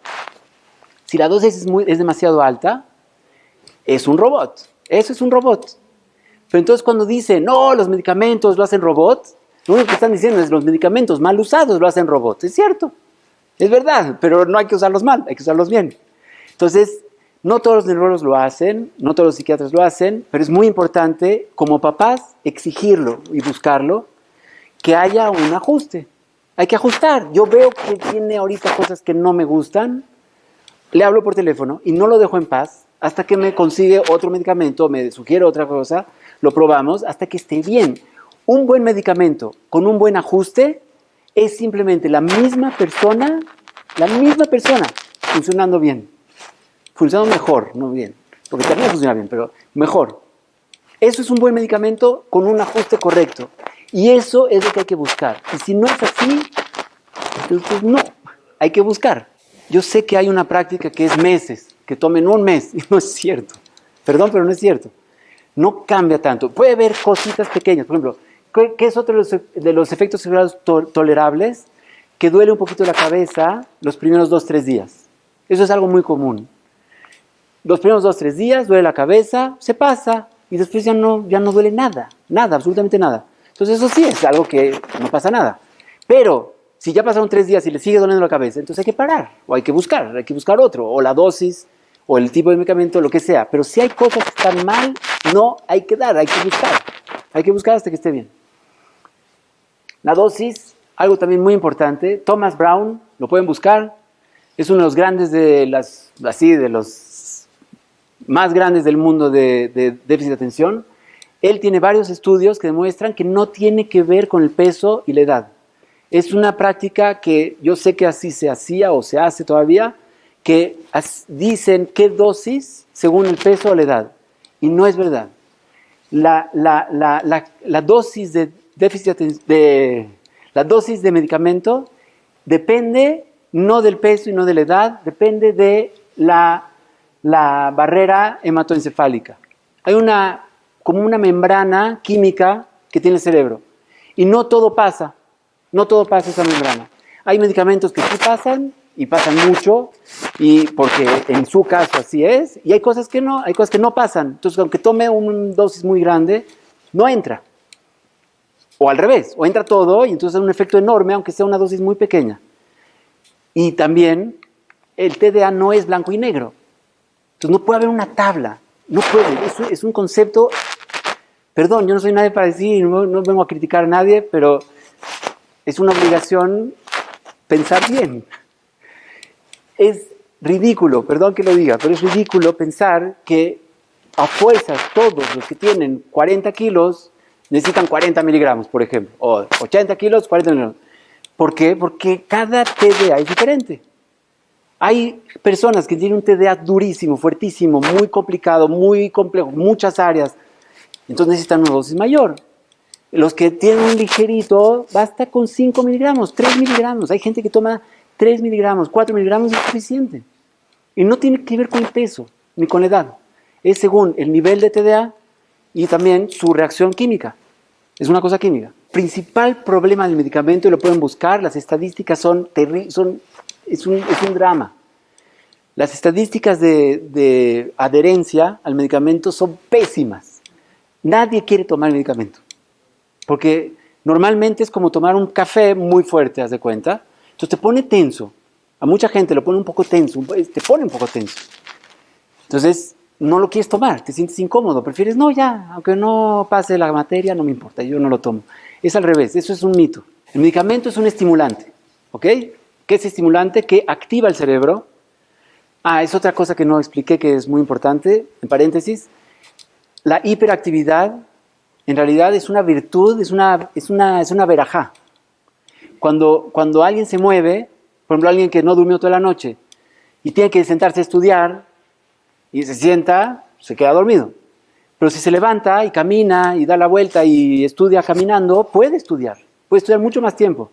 si la dosis es demasiado alta, es un robot. Eso es un robot. Pero entonces cuando dicen, no, los medicamentos lo hacen robots, lo único que están diciendo es los medicamentos mal usados lo hacen robots. Es cierto. Es verdad, pero no hay que usarlos mal, hay que usarlos bien. Entonces, no todos los neurólogos lo hacen, no todos los psiquiatras lo hacen, pero es muy importante, como papás, exigirlo y buscarlo, que haya un ajuste. Hay que ajustar. Yo veo que tiene ahorita cosas que no me gustan, le hablo por teléfono y no lo dejo en paz hasta que me consigue otro medicamento, me sugiere otra cosa, lo probamos hasta que esté bien. Un buen medicamento con un buen ajuste es simplemente la misma persona funcionando bien. Funcionando mejor, no bien. Porque también funciona bien, pero mejor. Eso es un buen medicamento con un ajuste correcto. Y eso es lo que hay que buscar. Y si no es así, entonces no. Hay que buscar. Yo sé que hay una práctica que es meses, que tomen un mes. Y no es cierto. Perdón, pero no es cierto. No cambia tanto. Puede haber cositas pequeñas. Por ejemplo, ¿qué es otro de los efectos secundarios tolerables? Que duele un poquito la cabeza los primeros 2-3 días. Eso es algo muy común. Los primeros 2-3 días duele la cabeza, se pasa y después ya no duele nada, absolutamente nada. Entonces eso sí es algo que no pasa nada. Pero si ya pasaron 3 días y le sigue doliendo la cabeza, entonces hay que parar o hay que buscar otro, o la dosis, o el tipo de medicamento, lo que sea. Pero si hay cosas que están mal, no hay que dar, hay que buscar. Hay que buscar hasta que esté bien. La dosis, algo también muy importante. Thomas Brown, lo pueden buscar. Es uno de los grandes de los más grandes del mundo de déficit de atención. Él tiene varios estudios que demuestran que no tiene que ver con el peso y la edad. Es una práctica que yo sé que así se hacía o se hace todavía, que dicen qué dosis según el peso o la edad. Y no es verdad. La dosis de déficit la dosis de medicamento depende no del peso y no de la edad, depende de la barrera hematoencefálica. Hay como una membrana química que tiene el cerebro. Y no todo pasa esa membrana. Hay medicamentos que sí pasan, y pasan mucho, y porque en su caso así es, y hay cosas que no pasan. Entonces, aunque tome una dosis muy grande, no entra. O al revés, o entra todo, y entonces es un efecto enorme, aunque sea una dosis muy pequeña. Y también, el TDA no es blanco y negro. Entonces, no puede haber una tabla. No puede. Es un concepto. Perdón, yo no soy nadie para decir, no vengo a criticar a nadie, pero es una obligación pensar bien. Es ridículo, perdón que lo diga, pero es ridículo pensar que a fuerzas todos los que tienen 40 kilos necesitan 40 miligramos, por ejemplo, o 80 kilos, 40 miligramos. ¿Por qué? Porque cada TDA es diferente. Hay personas que tienen un TDA durísimo, fuertísimo, muy complicado, muy complejo, muchas áreas, entonces necesitan una dosis mayor. Los que tienen un ligerito, basta con 5 miligramos, 3 miligramos. Hay gente que toma 3 miligramos, 4 miligramos es suficiente. Y no tiene que ver con el peso, ni con la edad. Es según el nivel de TDA y también su reacción química. Es una cosa química. Principal problema del medicamento, y lo pueden buscar, las estadísticas son terribles, es un drama. Las estadísticas de adherencia al medicamento son pésimas. Nadie quiere tomar el medicamento. Porque normalmente es como tomar un café muy fuerte, haz de cuenta. Entonces te pone tenso. A mucha gente lo pone un poco tenso, te pone un poco tenso. Entonces no lo quieres tomar, te sientes incómodo, prefieres, no, ya, aunque no pase la materia, no me importa, yo no lo tomo. Es al revés, eso es un mito. El medicamento es un estimulante, ¿ok? ¿Qué es estimulante? Que activa el cerebro. Es otra cosa que no expliqué que es muy importante, en paréntesis. La hiperactividad en realidad es una virtud, es una verajá. Cuando alguien se mueve, por ejemplo, alguien que no durmió toda la noche y tiene que sentarse a estudiar y se sienta, se queda dormido. Pero si se levanta y camina y da la vuelta y estudia caminando, puede estudiar mucho más tiempo.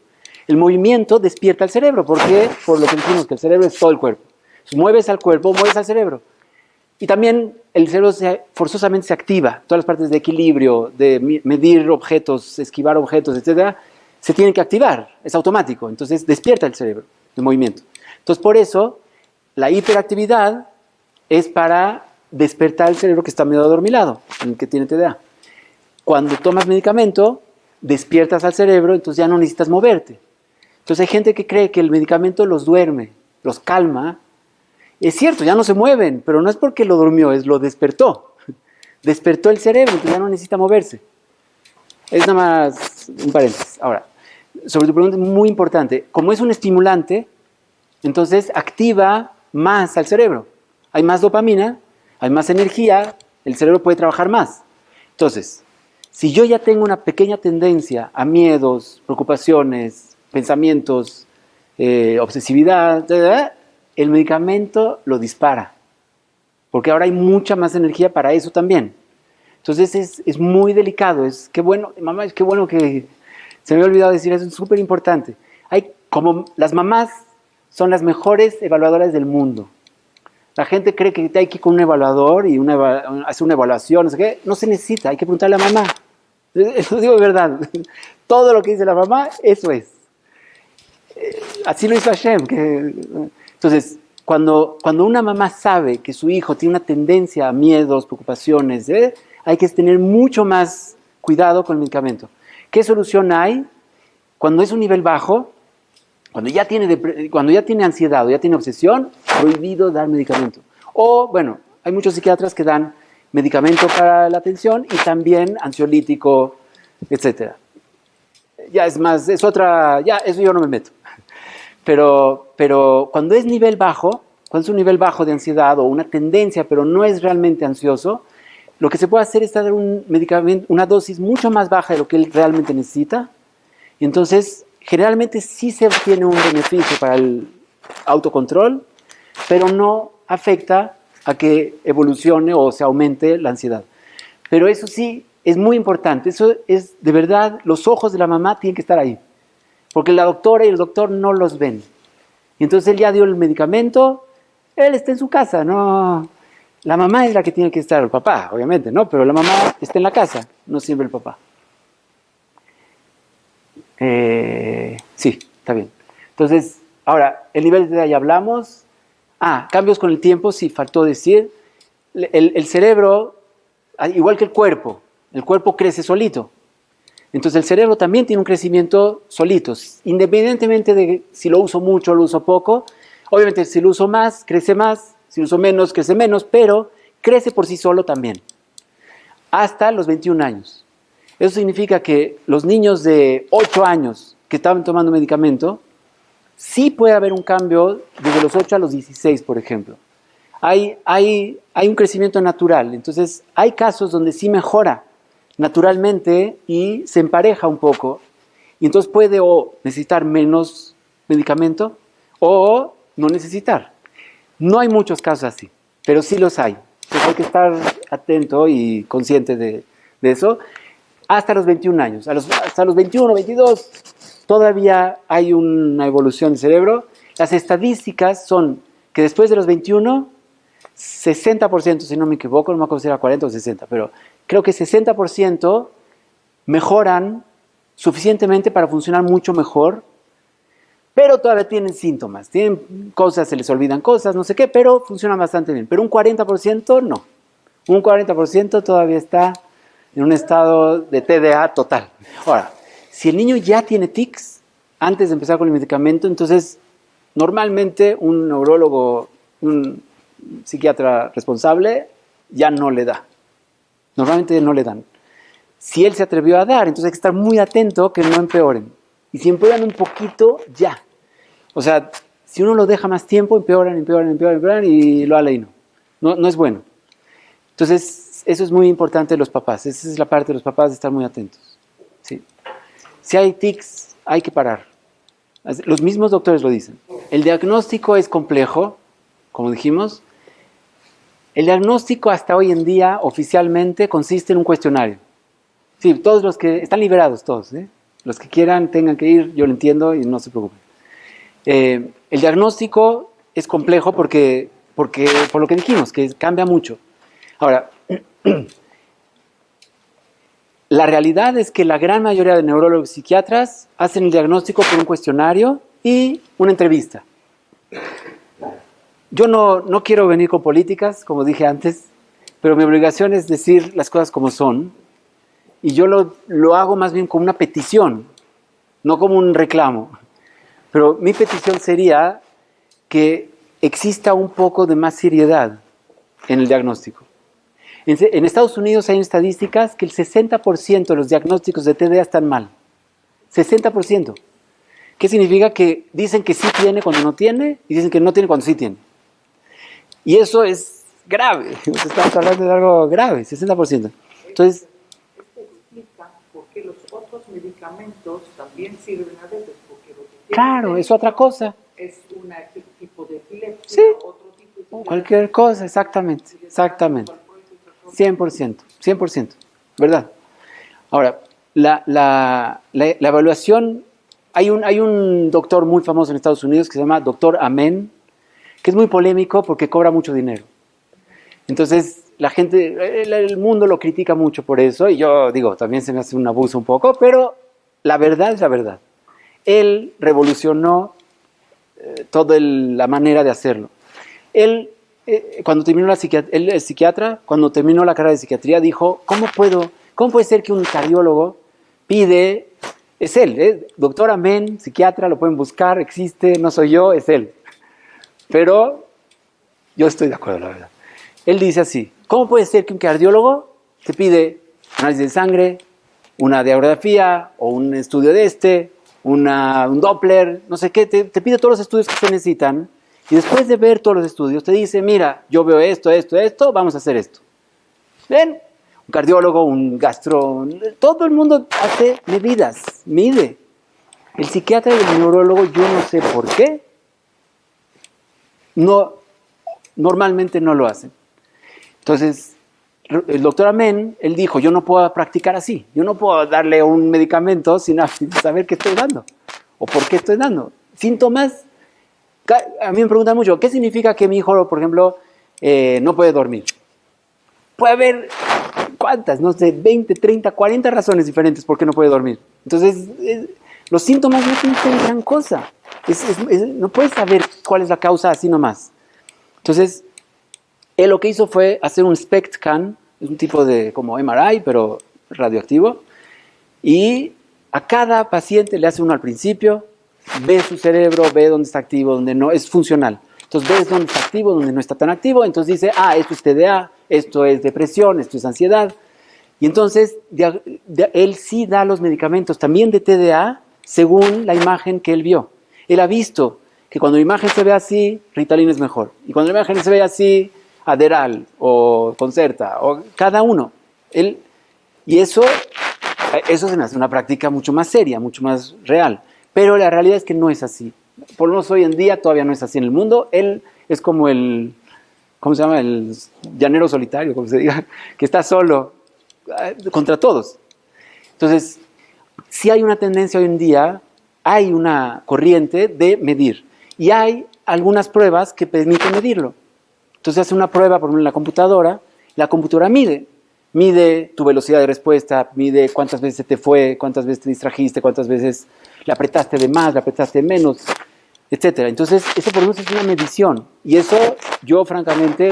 El movimiento despierta el cerebro, porque por lo que dijimos que el cerebro es todo el cuerpo. Si mueves al cuerpo, mueves al cerebro. Y también el cerebro forzosamente se activa, todas las partes de equilibrio, de medir objetos, esquivar objetos, etc., se tienen que activar, es automático, entonces despierta el cerebro, el movimiento. Entonces por eso la hiperactividad es para despertar el cerebro que está medio adormilado, el que tiene TDA. Cuando tomas medicamento, despiertas al cerebro, entonces ya no necesitas moverte. Entonces hay gente que cree que el medicamento los duerme, los calma. Es cierto, ya no se mueven, pero no es porque lo durmió, lo despertó. Despertó el cerebro, entonces ya no necesita moverse. Es nada más un paréntesis. Ahora, sobre tu pregunta, es muy importante. Como es un estimulante, entonces activa más al cerebro. Hay más dopamina, hay más energía, el cerebro puede trabajar más. Entonces, si yo ya tengo una pequeña tendencia a miedos, preocupaciones, pensamientos, obsesividad, el medicamento lo dispara. Porque ahora hay mucha más energía para eso también. Entonces es muy delicado. Qué bueno, mamá, qué bueno que se me había olvidado decir eso, es súper importante. Como las mamás son las mejores evaluadoras del mundo. La gente cree que hay que ir con un evaluador y hacer una evaluación, no sé qué. No se necesita, hay que preguntarle a la mamá. Eso digo de verdad. Todo lo que dice la mamá, eso es. Así lo hizo Hashem. Entonces, cuando una mamá sabe que su hijo tiene una tendencia a miedos, preocupaciones, hay que tener mucho más cuidado con el medicamento. ¿Qué solución hay? Cuando es un nivel bajo, cuando ya tiene ansiedad o ya tiene obsesión, prohibido dar medicamento. O, bueno, hay muchos psiquiatras que dan medicamento para la atención y también ansiolítico, etc. Ya es más, es otra, ya eso yo no me meto. Pero cuando es nivel bajo, cuando es un nivel bajo de ansiedad o una tendencia, pero no es realmente ansioso, lo que se puede hacer es dar un medicamento, una dosis mucho más baja de lo que él realmente necesita. Y entonces, generalmente sí se obtiene un beneficio para el autocontrol, pero no afecta a que evolucione o se aumente la ansiedad. Pero eso sí es muy importante. Eso es, de verdad, los ojos de la mamá tienen que estar ahí. Porque la doctora y el doctor no los ven. Y entonces él ya dio el medicamento, él está en su casa, no. La mamá es la que tiene que estar, el papá, obviamente, ¿no? Pero la mamá está en la casa, no siempre el papá. Sí, está bien. Entonces, ahora, el nivel de edad ya hablamos. Cambios con el tiempo, sí, faltó decir. El cerebro, igual que el cuerpo crece solito. Entonces el cerebro también tiene un crecimiento solito, independientemente de si lo uso mucho o lo uso poco. Obviamente si lo uso más, crece más, si lo uso menos, crece menos, pero crece por sí solo también, hasta los 21 años. Eso significa que los niños de 8 años que estaban tomando medicamento, sí puede haber un cambio desde los 8 a los 16, por ejemplo. Hay un crecimiento natural, entonces hay casos donde sí mejora naturalmente y se empareja un poco. Y entonces puede o necesitar menos medicamento o no necesitar. No hay muchos casos así, pero sí los hay. Entonces hay que estar atento y consciente de eso. Hasta los 21 años. Hasta los 21, 22, todavía hay una evolución del cerebro. Las estadísticas son que después de los 21, 60%, si no me equivoco, no me acuerdo si era 40 o 60, pero creo que 60% mejoran suficientemente para funcionar mucho mejor, pero todavía tienen síntomas, tienen cosas, se les olvidan cosas, no sé qué, pero funcionan bastante bien. Pero un 40% no. Un 40% todavía está en un estado de TDA total. Ahora, si el niño ya tiene tics antes de empezar con el medicamento, entonces normalmente un neurólogo, un psiquiatra responsable ya no le da. Normalmente no le dan. Si él se atrevió a dar, entonces hay que estar muy atento que no empeoren. Y si empeoran un poquito, ya. O sea, si uno lo deja más tiempo, empeoran y lo ala y no. No es bueno. Entonces, eso es muy importante de los papás. Esa es la parte de los papás de estar muy atentos. ¿Sí? Si hay tics, hay que parar. Los mismos doctores lo dicen. El diagnóstico es complejo, como dijimos. El diagnóstico hasta hoy en día, oficialmente, consiste en un cuestionario. Sí, todos los que están liberados, todos, ¿eh? Los que quieran, tengan que ir, yo lo entiendo y no se preocupen. El diagnóstico es complejo porque por lo que dijimos, que cambia mucho. Ahora, la realidad es que la gran mayoría de neurólogos y psiquiatras hacen el diagnóstico por un cuestionario y una entrevista. Yo no quiero venir con políticas, como dije antes, pero mi obligación es decir las cosas como son. Y yo lo hago más bien como una petición, no como un reclamo. Pero mi petición sería que exista un poco de más seriedad en el diagnóstico. En Estados Unidos hay estadísticas que el 60% de los diagnósticos de TDA están mal. 60%. ¿Qué significa? Que dicen que sí tiene cuando no tiene y dicen que no tiene cuando sí tiene. Y eso es grave. Estamos hablando de algo grave, 60%. Entonces, esto explica por qué los otros medicamentos también sirven a veces, porque lo que claro, es otra cosa. es un tipo de epilepsia, Sí, otro tipo de cualquier cosa, exactamente. 100%, ¿verdad? Ahora, la evaluación, hay un doctor muy famoso en Estados Unidos que se llama Dr. Amen, que es muy polémico porque cobra mucho dinero. Entonces, la gente, el mundo lo critica mucho por eso, y yo digo, también se me hace un abuso un poco, pero la verdad es la verdad. Él revolucionó toda la manera de hacerlo. Él, cuando terminó él es psiquiatra, cuando terminó la carrera de psiquiatría, dijo, ¿cómo puede ser que un cardiólogo pide, es él, doctor Amen, psiquiatra, lo pueden buscar, existe, no soy yo, es él. Pero yo estoy de acuerdo, la verdad. Él dice así, ¿cómo puede ser que un cardiólogo te pide análisis de sangre, una radiografía o un estudio de un Doppler, no sé qué, te pide todos los estudios que se necesitan y después de ver todos los estudios te dice, mira, yo veo esto, vamos a hacer esto. ¿Ven? Un cardiólogo, un gastro, todo el mundo hace medidas, mide. El psiquiatra y el neurólogo, yo no sé por qué, normalmente no lo hacen. Entonces, el doctor Amen, él dijo, yo no puedo practicar así, yo no puedo darle un medicamento sin saber qué estoy dando o por qué estoy dando. Síntomas, a mí me preguntan mucho, ¿qué significa que mi hijo, por ejemplo, no puede dormir? Puede haber, ¿cuántas? No sé, 20, 30, 40 razones diferentes por qué no puede dormir. Entonces, los síntomas no tienen gran cosa. No puedes saber cuál es la causa así nomás. Entonces, él lo que hizo fue hacer un SPECT-CAN, es un tipo de como MRI, pero radioactivo, y a cada paciente le hace uno al principio, ve su cerebro, ve dónde está activo, dónde no, es funcional. Entonces ves dónde está activo, dónde no está tan activo, entonces dice, esto es TDA, esto es depresión, esto es ansiedad. Y entonces él sí da los medicamentos también de TDA según la imagen que él vio. Él ha visto que cuando la imagen se ve así, Ritalin es mejor. Y cuando la imagen se ve así, Adderall o Concerta, o cada uno. Y eso se me hace una práctica mucho más seria, mucho más real. Pero la realidad es que no es así. Por lo menos hoy en día todavía no es así en el mundo. Él es como ¿cómo se llama? El llanero solitario, como se diga, que está solo contra todos. Entonces, si hay una tendencia hoy en día, hay una corriente de medir. Y hay algunas pruebas que permiten medirlo. Entonces hace una prueba, por ejemplo, en la computadora mide tu velocidad de respuesta, mide cuántas veces se te fue, cuántas veces te distrajiste, cuántas veces le apretaste de más, le apretaste de menos, etc. Entonces, eso por nosotros es una medición. Y eso, yo francamente,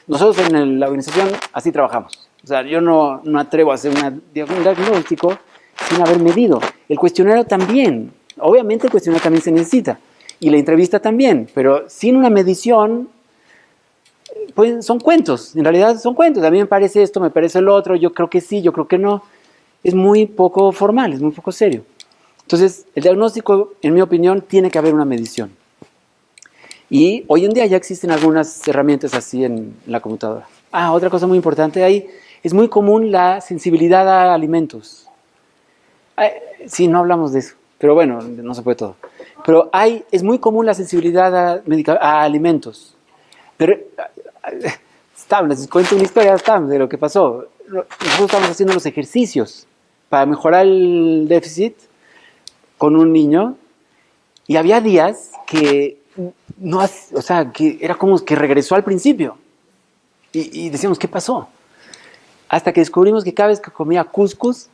nosotros en la organización así trabajamos. O sea, yo no atrevo a hacer un diagnóstico sin haber medido. El cuestionario también, obviamente el cuestionario también se necesita. Y la entrevista también, pero sin una medición, pues son cuentos, en realidad son cuentos. A mí me parece esto, me parece lo otro, yo creo que sí, yo creo que no. Es muy poco formal, es muy poco serio. Entonces, el diagnóstico, en mi opinión, tiene que haber una medición. Y hoy en día ya existen algunas herramientas así en la computadora. Otra cosa muy importante ahí, es muy común la sensibilidad a alimentos. Sí, no hablamos de eso, pero bueno, no se puede todo. Pero es muy común la sensibilidad a alimentos. Pero, les cuento una historia de lo que pasó. Nosotros estábamos haciendo los ejercicios para mejorar el déficit con un niño y había días que que era como que regresó al principio. Y decíamos, ¿qué pasó? Hasta que descubrimos que cada vez que comía cuscús,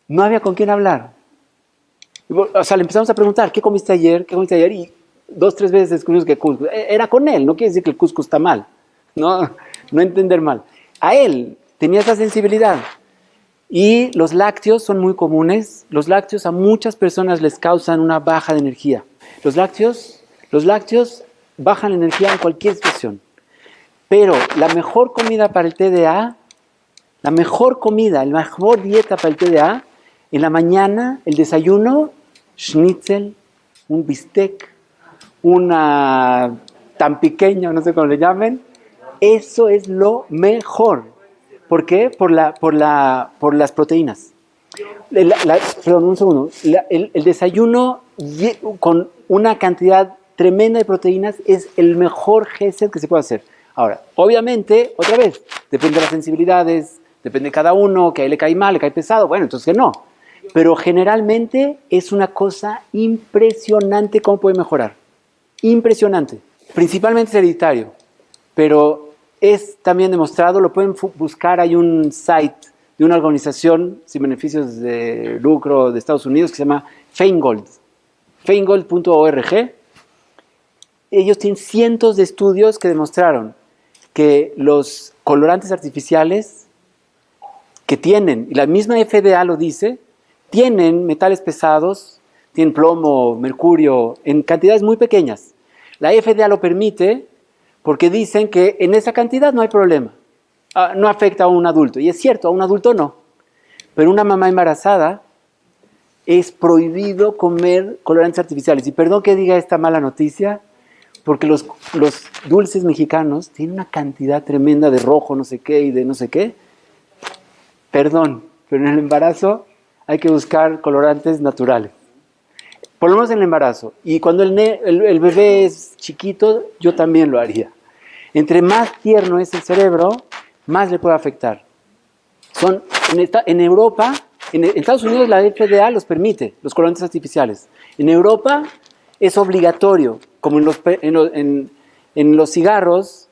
no había con quién hablar. O sea, le empezamos a preguntar, ¿qué comiste ayer? Y 2, 3 veces descubrimos que cuscús. Era con él, no quiere decir que el cuscús está mal. No entender mal. A él tenía esa sensibilidad. Y los lácteos son muy comunes. Los lácteos a muchas personas les causan una baja de energía. Los lácteos bajan la energía en cualquier situación. Pero la mejor comida para el TDA, la mejor dieta para el TDA, en la mañana, el desayuno, schnitzel, un bistec, una tan pequeña, no sé cómo le llamen, eso es lo mejor. ¿Por qué? Por las proteínas. Perdón, un segundo. El desayuno con una cantidad tremenda de proteínas es el mejor gesed que se puede hacer. Ahora, obviamente, otra vez, depende de las sensibilidades, depende de cada uno, que a él le cae mal, le cae pesado, bueno, entonces que no. Pero generalmente es una cosa impresionante cómo puede mejorar. Impresionante. Principalmente es hereditario, pero es también demostrado, lo pueden buscar, hay un site de una organización sin beneficios de lucro de Estados Unidos que se llama Feingold, feingold.org. Ellos tienen cientos de estudios que demostraron que los colorantes artificiales que tienen, y la misma FDA lo dice, tienen metales pesados, tienen plomo, mercurio, en cantidades muy pequeñas. La FDA lo permite porque dicen que en esa cantidad no hay problema, no afecta a un adulto. Y es cierto, a un adulto no. Pero una mamá embarazada es prohibido comer colorantes artificiales. Y perdón que diga esta mala noticia, porque los dulces mexicanos tienen una cantidad tremenda de rojo, no sé qué, y de no sé qué. Perdón, pero en el embarazo hay que buscar colorantes naturales. Por lo menos en el embarazo. Y cuando el bebé es chiquito, yo también lo haría. Entre más tierno es el cerebro, más le puede afectar. En Europa, en Estados Unidos la FDA los permite, los colorantes artificiales. En Europa es obligatorio, como en los cigarros,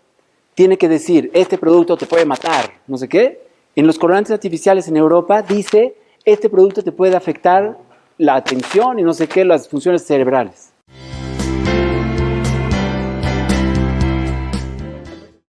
tiene que decir, este producto te puede matar, no sé qué. En los colorantes artificiales en Europa dice, este producto te puede afectar la atención y no sé qué, las funciones cerebrales.